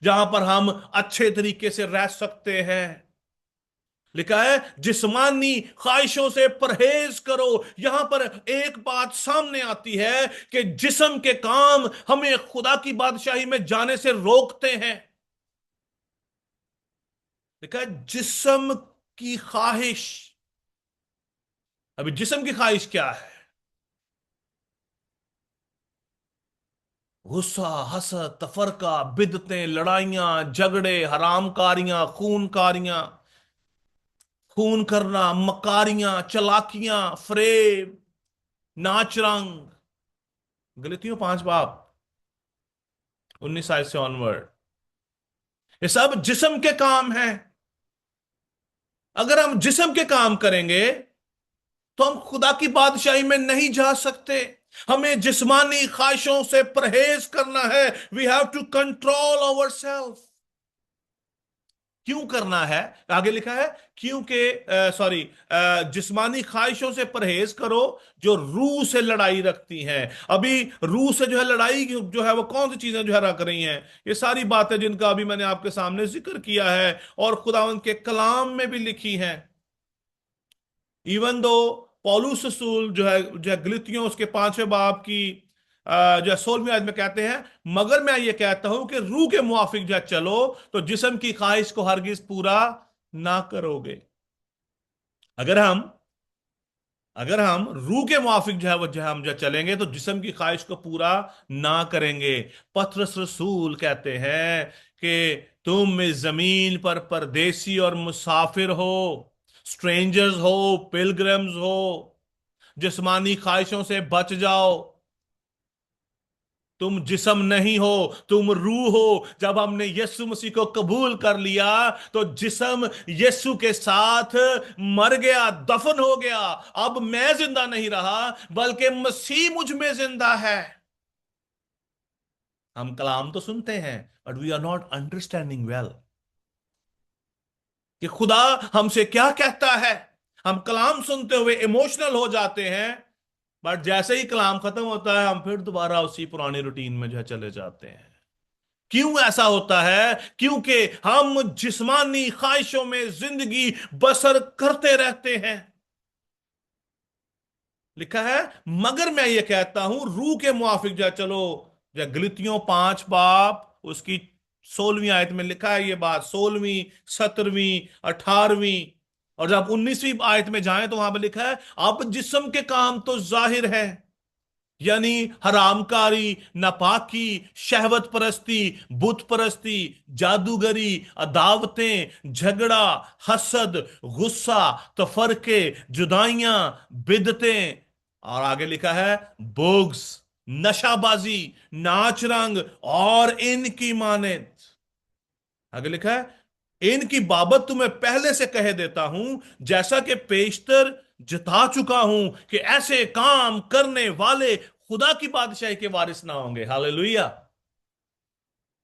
जहां पर हम अच्छे तरीके से रह सकते हैं। लिखा है जिस्मानी ख्वाहिशों से परहेज करो। यहां पर एक बात सामने आती है कि जिस्म के काम हमें खुदा की बादशाही में जाने से रोकते हैं। लिखा है जिस्म की ख्वाहिश। अभी जिस्म की ख्वाहिश क्या है? गुस्सा, हसद, तफरका, बिदतें, लड़ाइयां, झगड़े, हरामकारियां, खून करना, मकारियां, चलाकियां, फरेब, नाचरंग। गलतियों 5 बाब 19 आयत से ऑनवर्ड, ये सब जिस्म के काम हैं। अगर हम जिस्म के काम करेंगे तो हम खुदा की बादशाही में नहीं जा सकते। हमें जिस्मानी ख्वाहिशों से परहेज करना है। We have to control our self. क्यों करना है? आगे लिखा है क्योंकि सॉरी, जिस्मानी ख्वाहिशों से परहेज करो जो रूह से लड़ाई रखती हैं। अभी रूह से जो है लड़ाई जो है वो कौन सी चीजें जो है रख रही हैं? ये सारी बातें जिनका अभी मैंने आपके सामने जिक्र किया है और खुदावंद के कलाम में भी लिखी हैं। इवन दो पौलुस रसूल जो है गलतियों उसके 5वें बाब की जो है 16वीं आयत में कहते हैं, मगर मैं ये कहता हूं कि रूह के मुआफिक जो है चलो तो जिस्म की ख्वाहिश को हरगिज पूरा ना करोगे। अगर हम अगर हम रूह के मुआफिक जो है वो जो है हम जो चलेंगे तो जिस्म की ख्वाहिश को पूरा ना करेंगे। पतरस रसूल कहते हैं कि तुम इस जमीन पर परदेसी और मुसाफिर हो, स्ट्रेंजर्स हो, पिलग्रिम्स हो। जिस्मानी ख्वाहिशों से बच जाओ। तुम जिस्म नहीं हो, तुम रूह हो। जब हमने यीशु मसीह को कबूल कर लिया तो जिस्म यीशु के साथ मर गया, दफन हो गया। अब मैं जिंदा नहीं रहा बल्कि मसीह मुझ में जिंदा है। हम कलाम तो सुनते हैं but we are not understanding well कि खुदा हमसे क्या कहता है। हम कलाम सुनते हुए इमोशनल हो जाते हैं, बट जैसे ही कलाम खत्म होता है हम फिर दोबारा उसी पुरानी रूटीन में जो है चले जाते हैं। क्यों ऐसा होता है? क्योंकि हम जिस्मानी ख्वाहिशों में जिंदगी बसर करते रहते हैं। लिखा है मगर मैं ये कहता हूं रूह के मुआफिक जो है चलो। जो गलतियों 5 बाब उसकी 16वीं आयत में लिखा है ये बात, 16वीं, 17वीं, 18वीं। और जब 19वीं आयत में जाएं तो वहां पर लिखा है अब जिस्म के काम तो जाहिर है, यानी हरामकारी, नापाकी, शहवत परस्ती, बुत परस्ती, जादूगरी, अदावतें, झगड़ा, हसद, गुस्सा, तफरके, जुदाइयां, बिदतें। और आगे लिखा है बोग्स, नशाबाजी, नाच रंग और इनकी मानद। आगे लिखा है इनकी बाबत तुम्हें पहले से कह देता हूं, जैसा कि पेशतर जता चुका हूं कि ऐसे काम करने वाले खुदा की बादशाही के वारिस ना होंगे। हालेलुया।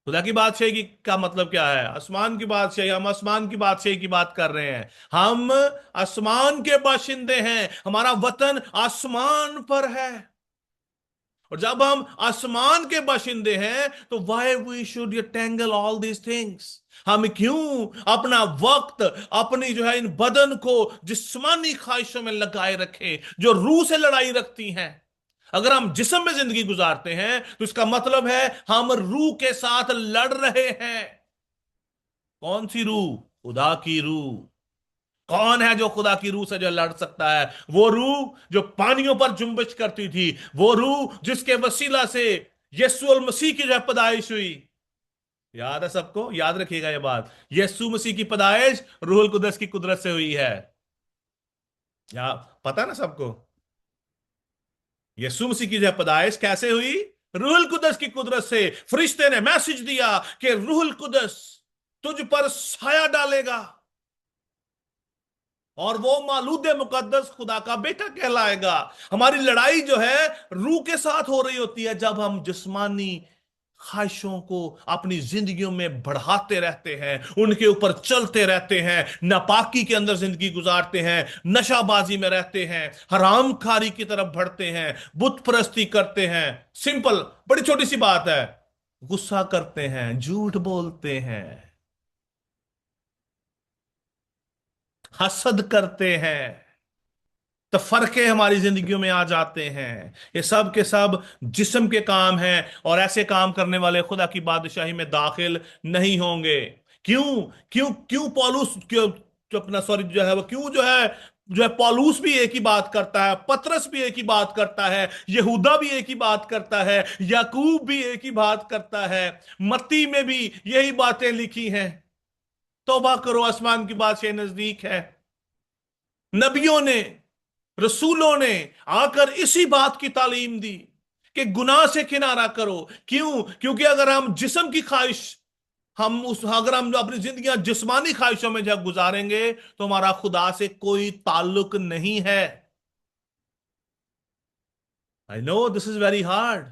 खुदा की बादशाही की का मतलब क्या है? आसमान की बादशाही। हम आसमान की बादशाही की बात कर रहे हैं। हम आसमान के बाशिंदे हैं, हमारा वतन आसमान पर है। और जब हम आसमान के बाशिंदे हैं तो why we should tangle all these things. हम क्यों अपना वक्त, अपनी जो है इन बदन को जिस्मानी ख्वाहिशों में लगाए रखें जो रूह से लड़ाई रखती हैं। अगर हम जिस्म में जिंदगी गुजारते हैं तो इसका मतलब है हम रूह के साथ लड़ रहे हैं। कौन सी रूह? खुदा की रूह। कौन है जो खुदा की रूह से जो लड़ सकता है? वो रूह जो पानियों पर जुम्बिश करती थी, वो रूह जिसके वसीला से यीशु मसीह की जो पैदाइश हुई। याद है सबको? याद रखिएगा ये बात, यीशु मसीह की पैदाइश रूहुल कुदस की कुदरत से हुई है। या पता है ना सबको? यीशु मसीह की जो पैदाइश कैसे हुई? रूहुल कुदस की कुदरत से। फरिश्ते ने मैसेज दिया कि रूहुल कुदस तुझ पर साया डालेगा और वो मालूद मुकद्दस खुदा का बेटा कहलाएगा। हमारी लड़ाई जो है रूह के साथ हो रही होती है जब हम जिस्मानी ख्वाहिशों को अपनी जिंदगियों में बढ़ाते रहते हैं, उनके ऊपर चलते रहते हैं, नापाकी के अंदर जिंदगी गुजारते हैं, नशाबाजी में रहते हैं, हरामखारी की तरफ बढ़ते हैं, बुत परस्ती करते हैं। सिंपल, बड़ी छोटी सी बात है। गुस्सा करते हैं, झूठ बोलते हैं, हसद करते हैं, तफरके हमारी जिंदगियों में आ जाते हैं। ये सब के सब जिस्म के काम हैं और ऐसे काम करने वाले खुदा की बादशाही में दाखिल नहीं होंगे। क्यों? क्यों क्यों पौलुस क्यों जो अपना सॉरी जो है वो क्यों जो है पौलुस भी एक ही बात करता है, पतरस भी एक ही बात करता है, यहूदा भी एक ही बात करता है, याकूब भी एक ही बात करता है, मत्ती में भी यही बातें लिखी हैं। तौबा करो, आसमान की बादशाही नजदीक है। नबियों ने, रसूलों ने आकर इसी बात की तालीम दी कि गुनाह से किनारा करो। क्यों? क्योंकि अगर हम जिस्म की ख्वाहिश, अगर हम अपनी जिंदगियां जिस्मानी ख्वाहिशों में जब गुजारेंगे तो हमारा खुदा से कोई ताल्लुक नहीं है। I know this is very hard.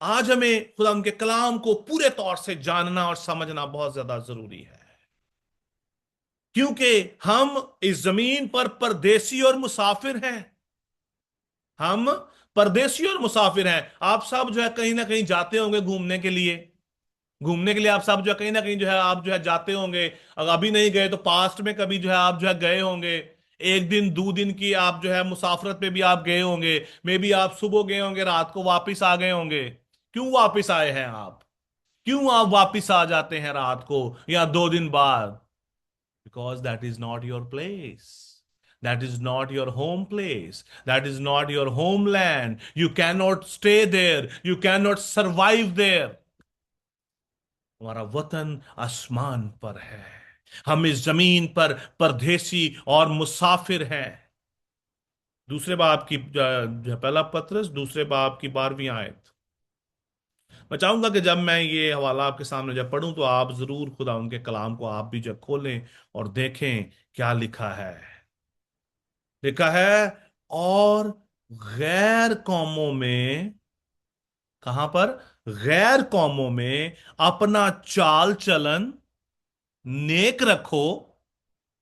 आज हमें खुदा उनके कलाम को पूरे तौर से जानना और समझना बहुत ज्यादा जरूरी है, क्योंकि हम इस जमीन पर परदेसी और मुसाफिर हैं। हम परदेसी और मुसाफिर हैं। आप सब जो है कहीं ना कहीं जाते होंगे घूमने के लिए। घूमने के लिए आप सब जो है कहीं ना कहीं जो है आप जो है जाते होंगे। अगर अभी नहीं गए तो पास्ट में कभी जो है आप जो है गए होंगे। एक दिन दो दिन की आप जो है मुसाफरत पे भी आप गए होंगे। मे बी आप सुबह गए होंगे, रात को वापस आ गए होंगे। क्यों वापस आए हैं आप? क्यों आप वापस आ जाते हैं रात को या 2 दिन बाद? Because that is not your place. That is not your home place. That is not your homeland. You cannot stay there. You cannot survive there. हमारा वतन आसमान पर है। हम इस जमीन पर परदेसी और मुसाफिर हैं। दूसरे बाब की पहला पत्रस दूसरे बाब की 12वीं आयत। मैं चाहूंगा कि जब मैं ये हवाला आपके सामने जब पढ़ूं तो आप जरूर खुदा उनके कलाम को आप भी जब खोलें और देखें क्या लिखा है। लिखा है, और गैर कौमों में, कहां पर? गैर कौमों में अपना चाल चलन नेक रखो,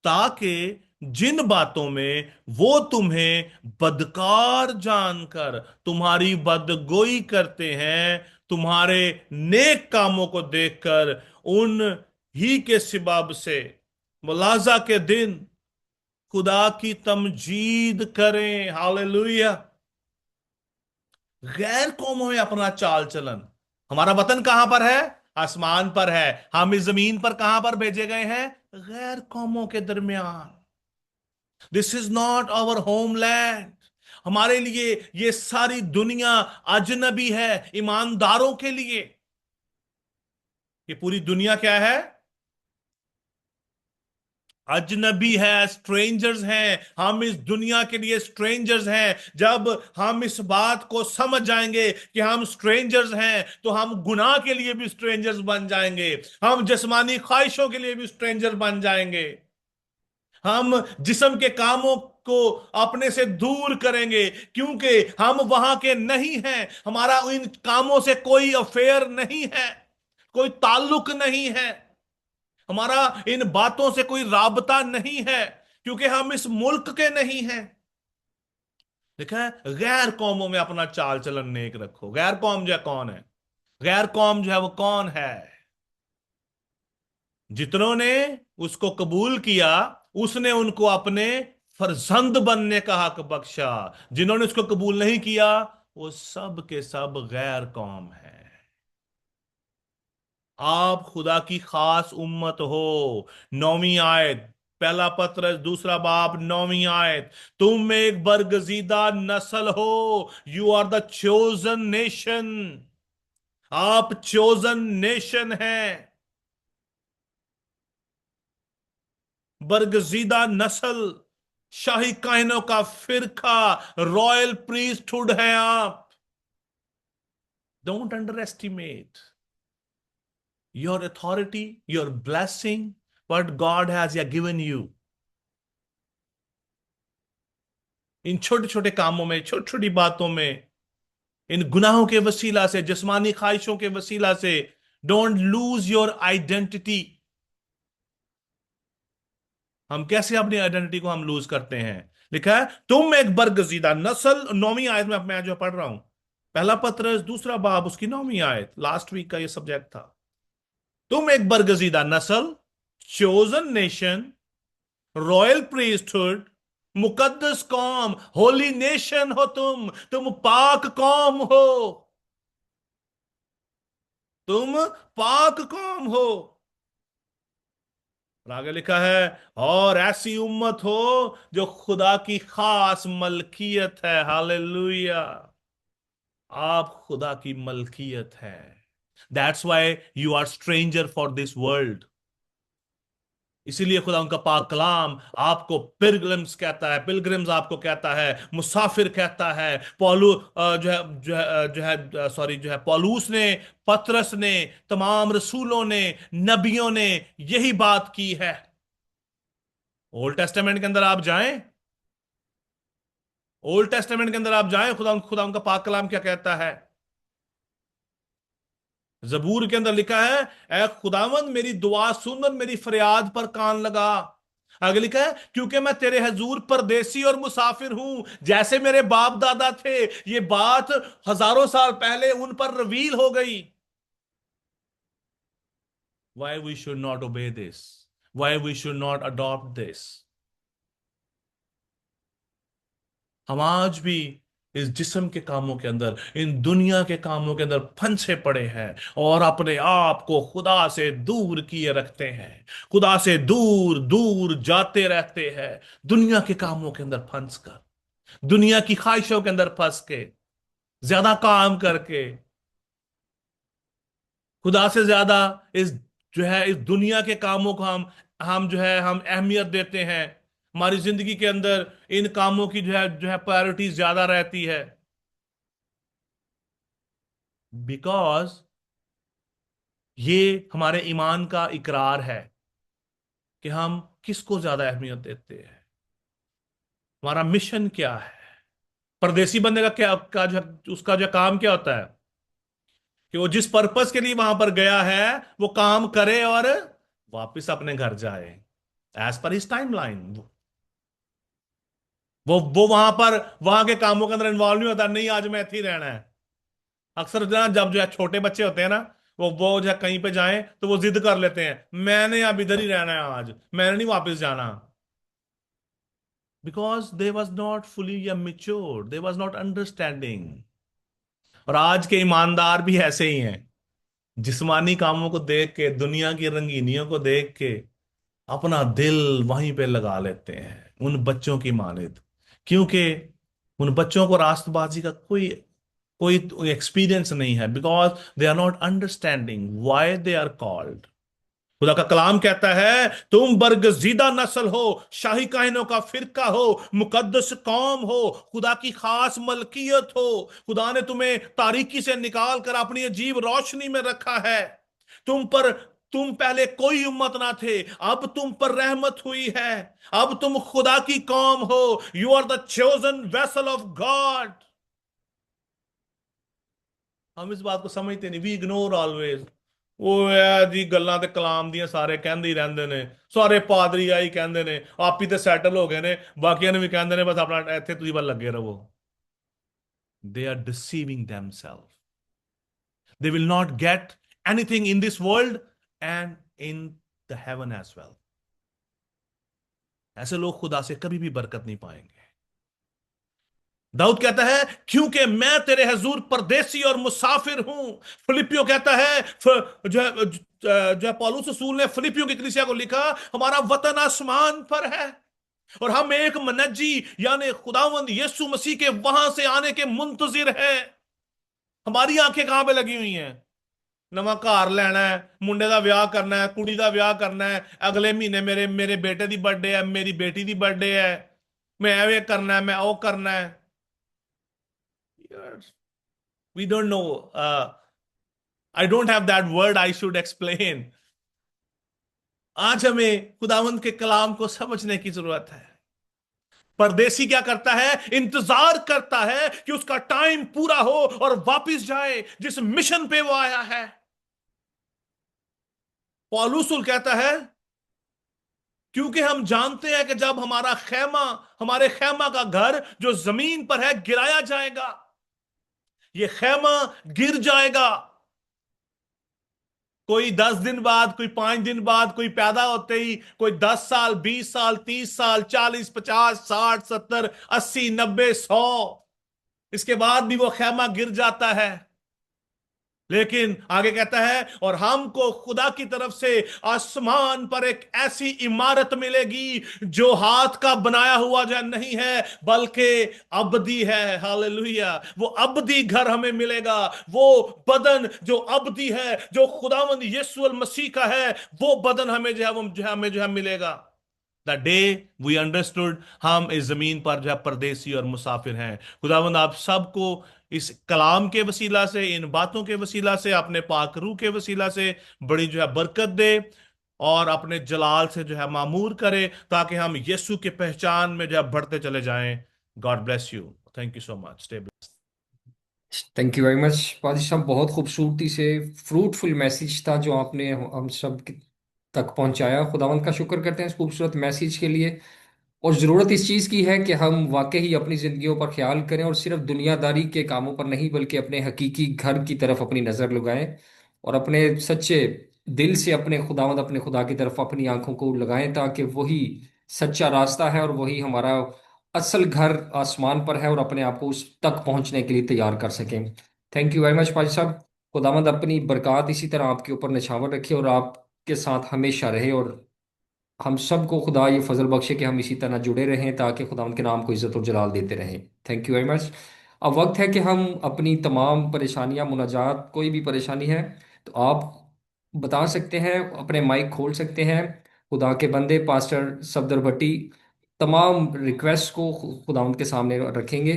ताकि जिन बातों में वो तुम्हें बदकार जानकर तुम्हारी बदगोई करते हैं, तुम्हारे नेक कामों को देखकर उन ही के सबब से मुलाजा के दिन खुदा की तमजीद करें। हालेलुया। गैर कौमों में अपना चाल चलन। हमारा वतन कहां पर है? आसमान पर है। हम इस जमीन पर कहां पर भेजे गए हैं? गैर कौमों के दरमियान। This is not our homeland. हमारे लिए ये सारी दुनिया अजनबी है। ईमानदारों के लिए ये पूरी दुनिया क्या है? अजनबी है, स्ट्रेंजर्स हैं। हम इस दुनिया के लिए स्ट्रेंजर्स हैं। जब हम इस बात को समझ जाएंगे कि हम स्ट्रेंजर्स हैं तो हम गुनाह के लिए भी स्ट्रेंजर्स बन जाएंगे। हम जिस्मानी ख्वाहिशों के लिए भी स्ट्रेंजर बन जाएंगे। हम जिस्म के कामों को अपने से दूर करेंगे, क्योंकि हम वहां के नहीं हैं। हमारा इन कामों से कोई अफेयर नहीं है, कोई ताल्लुक नहीं है, हमारा इन बातों से कोई राबता नहीं है, क्योंकि हम इस मुल्क के नहीं हैं। देखा है, गैर कौमों में अपना चाल चलन नेक रखो। गैर कौम जो है कौन है? गैर कौम जो है वो कौन है? जितनों ने उसको कबूल किया, उसने उनको अपने फर्जंद बनने का हक बख्शा। जिन्होंने उसको कबूल नहीं किया, वो सब के सब गैर कौम है। आप खुदा की खास उम्मत हो। 9वीं आयत, पहला पत्रस दूसरा बाब 9वीं आयत, तुम एक बरगजीदा नस्ल हो। You are the chosen nation. आप चोजन नेशन हैं, बरगजीदा नस्ल, शाही काहिनों का फिरका, रॉयल प्रीस्टहुड है आप। Don't under estimate your authority, your blessing, what God has given you. इन छोटे छोटे कामों में, छोटी छोटी बातों में, इन गुनाहों के वसीला से, जिस्मानी ख्वाहिशों के वसीला से, डोंट लूज योर आइडेंटिटी। हम कैसे अपनी आइडेंटिटी को हम लूज करते हैं? लिखा है तुम एक बरगजीदा नस्ल। 9वीं आयत में मैं जो पढ़ रहा हूं, पहला पत्रस दूसरा बाब उसकी 9वीं आयत, लास्ट वीक का ये सब्जेक्ट था। तुम एक बरगजीदा नस्ल, चोजन नेशन, रॉयल प्रीस्टहुड, मुकद्दस कौम, होली नेशन हो तुम पाक कौम हो, तुम पाक कौम हो। और आगे लिखा है, और ऐसी उम्मत हो जो खुदा की खास मलकियत है। हालेलुया! आप खुदा की मलकियत है। That's why you are stranger for this world. इसीलिए खुदा उनका पाक कलाम आपको पिलग्रिम्स कहता है, पिलग्रिम्स आपको कहता है, मुसाफिर कहता है। पौलू जो है पौलूस ने, पतरस ने, तमाम रसूलों ने, नबियों ने यही बात की है। ओल्ड टेस्टामेंट के अंदर आप जाएं, ओल्ड टेस्टामेंट के अंदर आप जाएं, खुदा खुदा उनका पाक कलाम क्या कहता है? जबूर के अंदर लिखा है, ऐ खुदावंद मेरी दुआ सुन और मेरी फरियाद पर कान लगा। आगे लिखा है, क्योंकि मैं तेरे हजूर परदेसी और मुसाफिर हूं। जैसे मेरे बाप दादा थे, ये बात हजारों साल पहले उन पर रिवील हो गई। Why we should not obey this, why we should not adopt this. हम आज भी इस जिस्म के कामों के अंदर, इन दुनिया के कामों के अंदर फंसे पड़े हैं और अपने आप को खुदा से दूर किए रखते हैं, खुदा से दूर दूर जाते रहते हैं, दुनिया के कामों के अंदर फंस कर, दुनिया की ख्वाहिशों के अंदर फंस के, ज्यादा काम करके, खुदा से ज्यादा इस इस दुनिया के कामों को हम हम अहमियत देते हैं। हमारी जिंदगी के अंदर इन कामों की प्रायोरिटी ज्यादा रहती है, बिकॉज ये हमारे ईमान का इकरार है कि हम किसको ज्यादा अहमियत देते हैं, हमारा मिशन क्या है। परदेसी बनने का क्या का जो उसका जो काम क्या होता है कि वो जिस पर्पस के लिए वहां पर गया है वो काम करे और वापस अपने घर जाए, एज पर हिज टाइमलाइन। वो वहां पर वहां के कामों के अंदर इन्वॉल्व नहीं होता, नहीं आज मैं इथे ही रहना है। अक्सर ना जब छोटे बच्चे होते हैं ना, वो कहीं पे जाएं तो वो जिद कर लेते हैं, मैंने अब इधर ही रहना है, आज मैंने नहीं वापस जाना। Because they was not fully mature, they was not understanding. और आज के ईमानदार भी ऐसे ही हैं, जिस्मानी कामों को देख के, दुनिया की रंगीनियों को देख के अपना दिल वहीं पे लगा लेते हैं, उन बच्चों की मानित। क्योंकि उन बच्चों को रास्तबाजी का कोई कोई एक्सपीरियंस नहीं है, because they are not understanding why they are called. खुदा का कलाम कहता है, तुम बरगजीदा नस्ल हो, शाही काहिनों का फिरका हो, मुकद्दस कौम हो, खुदा की खास मलकियत हो। खुदा ने तुम्हें तारीकी से निकाल कर अपनी अजीब रोशनी में रखा है। तुम पहले कोई उम्मत ना थे, अब तुम पर रहमत हुई है, अब तुम खुदा की कौम हो, you are the chosen vessel of God. हम इस बात को समझते नहीं, वी इग्नोर ऑलवेज। ਉਹ ਹੈ ਜੀ ਗੱਲਾਂ ਤੇ ਕਲਾਮ ਦੀਆਂ ਸਾਰੇ ਕਹਿੰਦੇ ਹੀ ਰਹਿੰਦੇ ਨੇ, ਸਾਰੇ ਪਾਦਰੀ ਆਈ ਕਹਿੰਦੇ ਨੇ ਆਪ ਹੀ ਤੇ ਸੈਟਲ ਹੋ ਗਏ ਨੇ, ਬਾਕੀਆਂ ਨੂੰ ਵੀ ਕਹਿੰਦੇ ਨੇ ਬਸ ਆਪਣਾ ਇੱਥੇ ਤੁਸੀਂ ਬਸ ਲੱਗੇ ਰਹੋ। they are deceiving themselves, they will not get anything in this world and in the heaven as well। ऐसे लोग खुदा से कभी भी बरकत नहीं पाएंगे। दाऊद कहता है क्योंकि मैं तेरे हजूर परदेसी और मुसाफिर हूं। फिलिपियो कहता है, जो पौलुस रसूल ने फिलिपियो की कलीसिया को लिखा, हमारा वतन आसमान पर है और हम एक मनज्जी यानी खुदावंद यीशु मसीह के वहां से आने के मुंतजिर हैं। हमारी आंखें कहां पे लगी हुई हैं? नवा घर लेना है, मुंडे का ब्याह करना है, कुड़ी का ब्याह करना है, अगले महीने मेरे मेरे बेटे की बर्थडे है, मेरी बेटी की बर्थडे है, मैं ये करना है, मैं वो करना है। We don't know. I don't have that word I should explain. आज हमें खुदावंद के कलाम को समझने की जरूरत है। परदेसी क्या करता है? इंतजार करता है कि उसका टाइम पूरा हो और वापस जाए जिस मिशन पे वो आया है। पौलुस कहता है क्योंकि हम जानते हैं कि जब हमारे खेमा का घर जो जमीन पर है गिराया जाएगा, ये खेमा गिर जाएगा। कोई 10 दिन बाद, कोई 5 दिन बाद, कोई पैदा होते ही, कोई 10 साल, 20 साल, 30 साल, 40, 50, 60, 70, 80, 90, 100, इसके बाद भी वो खेमा गिर जाता है। लेकिन आगे कहता है और हमको खुदा की तरफ से आसमान पर एक ऐसी इमारत मिलेगी जो हाथ का बनाया हुआ जो नहीं है बल्कि अबदी है। हालेलुया। वो अबदी घर हमें मिलेगा, वो बदन जो अबदी है, जो खुदावंद यीशु मसीह का है, वो बदन हमें जो है मिलेगा। द डे वी अंडरस्टूड हम इस जमीन पर जो है परदेसी और मुसाफिर हैं। खुदावंद आप सबको इस कलाम के वसीला से, इन बातों के वसीला से, अपने पाक रूह के वसीला से बड़ी जो है बरकत दे और अपने जलाल से जो है मामूर करे, ताकि हम यीशु की पहचान में जो है बढ़ते चले जाएं। God bless you. Thank you so much. Stay blessed. Thank you very much पाजी साहब, बहुत खूबसूरती से फ्रूटफुल मैसेज था जो आपने हम सब तक पहुंचाया। खुदावंद का शुक्र करते हैं इस खूबसूरत मैसेज के लिए। और ज़रूरत इस चीज़ की है कि हम वाकई ही अपनी ज़िंदगियों पर ख्याल करें और सिर्फ दुनियादारी के कामों पर नहीं बल्कि अपने हकीकी घर की तरफ अपनी नज़र लगाएं और अपने सच्चे दिल से अपने खुदा की तरफ अपनी आंखों को लगाएं, ताकि वही सच्चा रास्ता है और वही हमारा असल घर आसमान पर है और अपने आप को उस तक पहुंचने के लिए तैयार कर सकें। थैंक यू वेरी मच पाजी साहब। खुदावंद अपनी बरकत इसी तरह आपके ऊपर निछावर रखे और आपके साथ हमेशा रहे, और हम सबको खुदा ये फजल बख्शे कि हम इसी तरह जुड़े रहें ताकि खुदा उनके नाम को इज्जत और जलाल देते रहें। Thank you very much. अब वक्त है कि हम अपनी तमाम परेशानियां, मुनाजात, कोई भी परेशानी है तो आप बता सकते हैं, अपने माइक खोल सकते हैं। खुदा के बंदे पास्टर सफदर भट्टी तमाम रिक्वेस्ट को खुदा उनके सामने रखेंगे।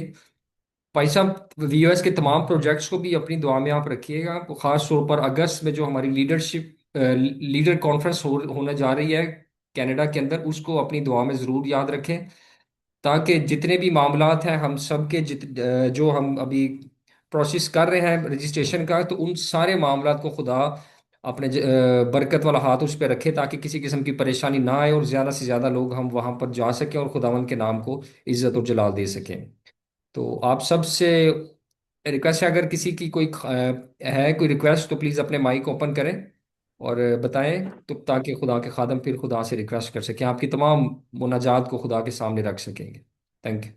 भाई साहब, वीएस के तमाम प्रोजेक्ट्स को भी अपनी दुआ में आप रखिएगा। खास तौर पर अगस्त में जो हमारी लीडर कॉन्फ्रेंस होने जा रही है कनाडा के अंदर, उसको अपनी दुआ में ज़रूर याद रखें, ताकि जितने भी मामलात हैं हम सब के जो हम अभी प्रोसेस कर रहे हैं रजिस्ट्रेशन का, तो उन सारे मामलात को खुदा अपने बरकत वाला हाथ उस पर रखे, ताकि किसी किस्म की परेशानी ना आए और ज़्यादा से ज़्यादा लोग हम वहाँ पर जा सकें और खुदावंद के नाम को इज्जत और जलाल दे सकें। तो आप सबसे रिक्वेस्ट है, अगर किसी की है कोई रिक्वेस्ट तो प्लीज़ अपने माइक ओपन करें और बताएं, तो ताकि खुदा के खादम फिर खुदा से रिक्वेस्ट कर सकें, आपकी तमाम मुनाजात को खुदा के सामने रख सकेंगे। Thank you.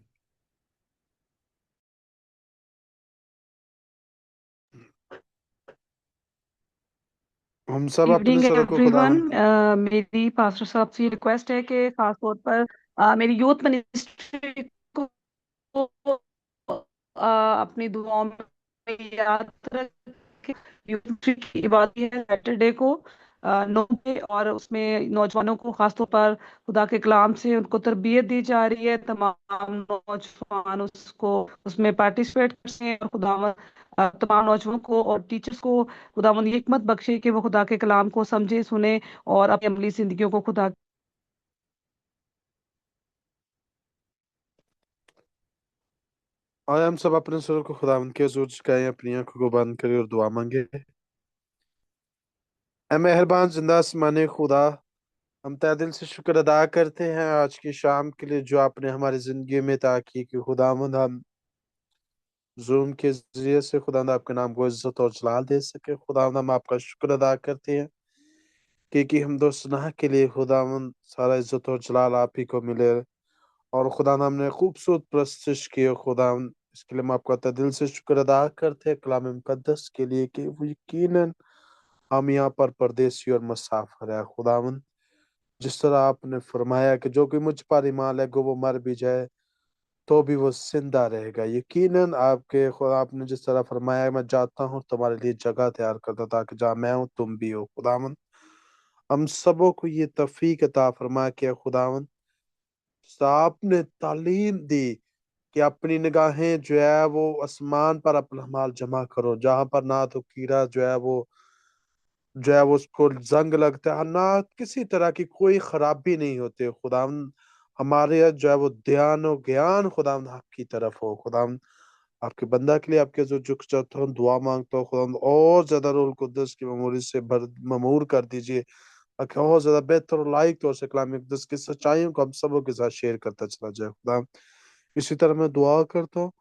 हम सब अपने इवनिंग सरों को एवरीवन। खुदावंद मेरी पास्टर साहब से रिक्वेस्ट है कि खास तौर पर मेरी यूथ मिनिस्ट्री को अपनी दुआओं में याद रखें। यूथ मिनिस्ट्री की इबादत है सैटरडे को 9 पे, और उसमें नौजवानों को खास तौर पर खुदा के कलाम से उनको तरबियत दी जा रही है। तमाम नौजवान उसमें पार्टिसिपेट करते हैं और खुदा तमाम नौजवानों को और टीचर्स को खुदावंद ये हिकमत बख्शे कि वो खुदा के कलाम को समझे, सुने और अपनी अमली जिंदगियों को खुदा आए हम सब अपने सर को खुदावंद के हुजूर झुकाएं, अपनी आंखों को बंद करें और दुआ मांगे। ऐ मेहरबान जिंदा आसमानी खुदा, हम तहे दिल से शुक्र अदा करते हैं आज की शाम के लिए जो आपने हमारी जिंदगी में अता की कि खुदावंद हम जूम के जरिए से खुदावंद आपके नाम को इज्जत और जलाल दे सके। खुदावंद हम आपका शुक्र अदा करते हैं कि हम दोस्तना के लिए खुदावंद सारा इज्जत और जलाल आप ही को मिले। और खुदावंद हमने खूबसूरत प्रस्तुत की है खुदावंद, इसके लिए हम आपका तहे दिल से शुक्र अदा करते हैं कलाम मुकद्दस के लिए कि वो यकीनन हम यहाँ पर परदेसी और मुसाफिर है। खुदावंद जिस तरह आपने फरमाया कि जो कोई मुझ पर ईमान लाएगा वो मर भी जाए तो भी वो जिंदा रहेगा, यकीनन आपके खुदा आपने जिस तरह फरमाया मैं जाता हूँ तुम्हारे लिए जगह तैयार करता ताकि जहाँ मैं हूँ तुम भी हो। खुदावंद हम सबों को ये तौफीक अता फरमा कि खुदावंद आपने तालीम दी कि अपनी निगाहें जो है वो आसमान पर अपना माल जमा करो, जहां पर ना तो कीड़ा जो है वो उसको जंग लगता है, ना किसी तरह की कोई खराबी नहीं होती। खुदावंद हमारे यहाँ जो है वो ध्यान और ज्ञान खुदावंद आपकी तरफ हो। खुदावंद आपके बंदा के लिए आपके जो झुक जाता हूँ दुआ मांगता हूँ खुदावंद और ज्यादा रूल कुद्दस की मेमोरी से भर ममूर कर दीजिए ताकि और ज्यादा बेहतर और लायक तौर से कलाम मुकद्दस की सच्चाइयों को हम सबों के साथ शेयर करता चला जाए। खुदा इसी तरह मैं दुआ करता हूँ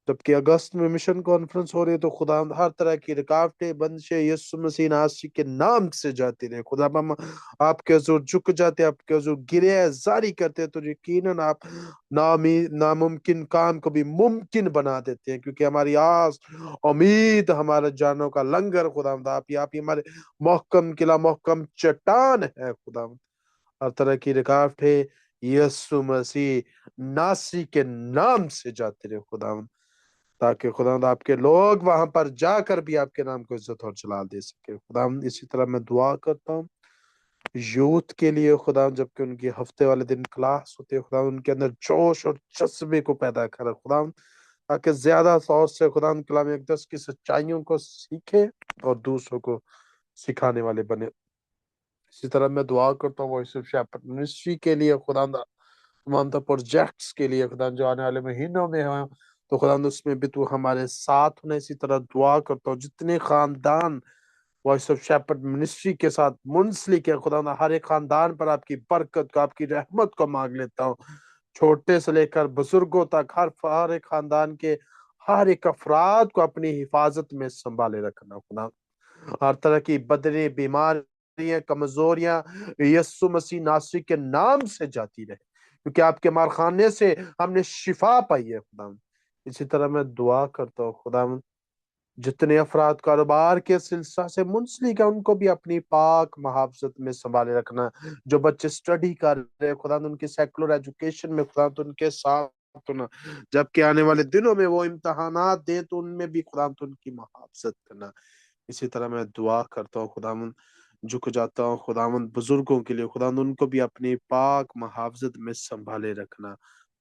जबकि अगस्त में मिशन कॉन्फ्रेंस हो रही है तो खुदा हर तरह की रुकावटें बंदिशें यीशु मसीह नासरी के नाम से जाती रहे। खुदा हम आपके हजूर झुक जाते, आपके हजूर गिरे जारी करते तो यकीनन आप नामुमकिन काम को भी मुमकिन बना देते हैं, क्योंकि हमारी आस उम्मीद हमारा जानों का लंगर खुदा आप ही हमारे मोहकम किला मोहकम चट्टान है। खुदा हर तरह की रुकावटें यीशु मसीह नासरी के नाम से जाते रहे खुदा, ताकि खुदा आपके लोग वहां पर जाकर भी आपके नाम को इज्जत और जलाल दे सके। खुदा इसी तरह मैं दुआ करता हूँ यूथ के लिए खुदा, जबकि उनकी हफ्ते वाले दिन क्लास होते हैं खुदा उनके अंदर जोश और जज्बे को पैदा करे खुदा, ताकि ज्यादा तौर से खुदा कलाम अक़दस की सच्चाइयों को सीखे और दूसरों को सिखाने वाले बने। इसी तरह मैं दुआ करता हूँ वॉइस ऑफ शेपर्ड मिनिस्ट्री के लिए खुदा, तमाम प्रोजेक्ट्स के लिए खुदा जो आने वाले महीनों में हैं तो खुदा उसमें भी तू हमारे साथ होना। इसी तरह दुआ करता हूँ जितने खानदान वॉइस ऑफ शेपर्ड मिनिस्ट्री के साथ मुंसलिक है खुदा हर एक खानदान पर आपकी बरकत को आपकी रहमत को मांग लेता हूँ, छोटे से लेकर बुजुर्गों तक हर एक खानदान के हर एक अफराद को अपनी हिफाजत में संभाले रखना। खुदा हर तरह की बदरे बीमारियां कमजोरियां यस्सु मसीह नासरी के नाम से जाती रहे, क्योंकि आपके मारखाने से हमने शिफा पाई है। खुदा इसी तरह मैं दुआ करता हूँ खुदा जितने अफराद कारोबार के सिलसिला से मुंसलिक है उनको भी अपनी पाक मुहाफजत में संभाले रखना। जो बच्चे स्टडी कर रहे हैं खुदा उनकी सेकुलर एजुकेशन में खुदा उनके साथ होना, जबकि आने वाले दिनों में वो इम्तहानात दें तो उनमें भी खुदा उनकी मुहाफजत करना। इसी तरह मैं दुआ करता हूँ खुदावंद झुक जाता हूँ खुदावंद बुजुर्गों के लिए खुदावंद उनको भी अपनी पाक मुहाफजत में संभाले रखना,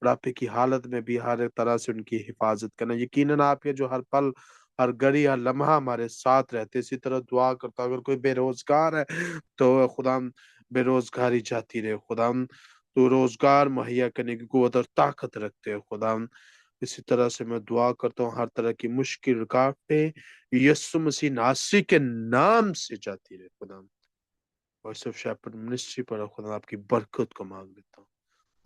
बुढ़ापे की हालत में भी हर एक तरह से उनकी हिफाजत करना। यकीनन आप ये जो हर पल हर घड़ी हर लम्हा हमारे साथ रहते। इसी तरह दुआ करता हूँ अगर कोई बेरोजगार है तो खुदा बेरोजगारी जाती रहे। खुदा तो रोजगार मुहैया करने की कुव्वत और ताकत रखते हो खुदा। इसी तरह से मैं दुआ करता हूँ हर तरह की मुश्किल रुकावटें यीशु मसीह नासरी के नाम से जाती रहे। खुदा वॉइस ऑफ शेपर्ड मिनिस्ट्री पर खुदा आपकी बरकत को मांग लेता हूँ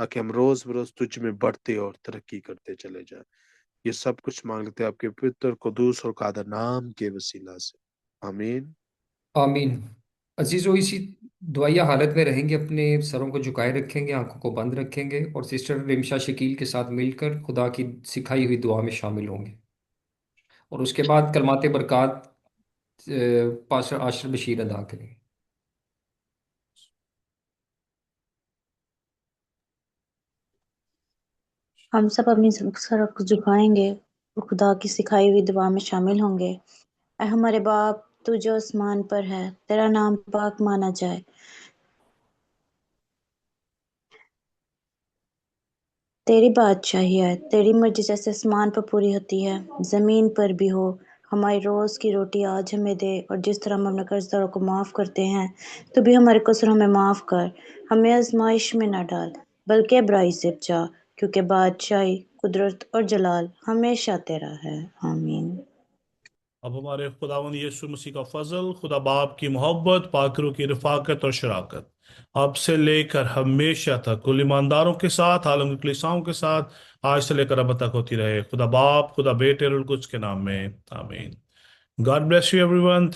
ताकि हम रोज बरोज तुझ में बढ़ते और तरक्की करते चले जाए। ये सब कुछ मांग लेते हैं आपके पवित्र कुदूस और कादर नाम के वसीला से, आमीन। आमीन। अजीजों, इसी दुआया हालत में रहेंगे, अपने सरों को झुकाए रखेंगे, आंखों को बंद रखेंगे और सिस्टर रिमशा शकील के साथ मिलकर खुदा की सिखाई हुई दुआ में शामिल होंगे। और उसके बाद कलमाते बरक़ात पास्टर आशर बशीर अदा करेंगे। हम सब अपनी सर को झुकाएंगे और खुदा की सिखाई हुई दुआ में शामिल होंगे। ऐ हमारे बाप, तू जो आसमान पर है, तेरा नाम पाक माना जाए, तेरी बादशाही है, तेरी मर्जी जैसे आसमान पर पूरी होती है जमीन पर भी हो। हमारी रोज़ की रोटी आज हमें दे, और जिस तरह हम अपने कर्जदारों को माफ़ करते हैं तो भी हमारे कसूर हमें माफ़ कर। हमें आजमाइश में न डाल, बल्कि बुराई से बचा, क्योंकि बादशाही, कुदरत और जलाल हमेशा तेरा है। आमीन। अब हमारे खुदावंद यीशु मसीह का फजल, खुदा बाप की मोहब्बत, पाकरों की रफाकत और शराकत अब से लेकर हमेशा तक कुल ईमानदारों के साथ, आलम की कलीसियाओं के साथ, आज से लेकर अब तक होती रहे। खुदा बाप, खुदा बेटे और कुछ के नाम में आमीन। God bless you everyone.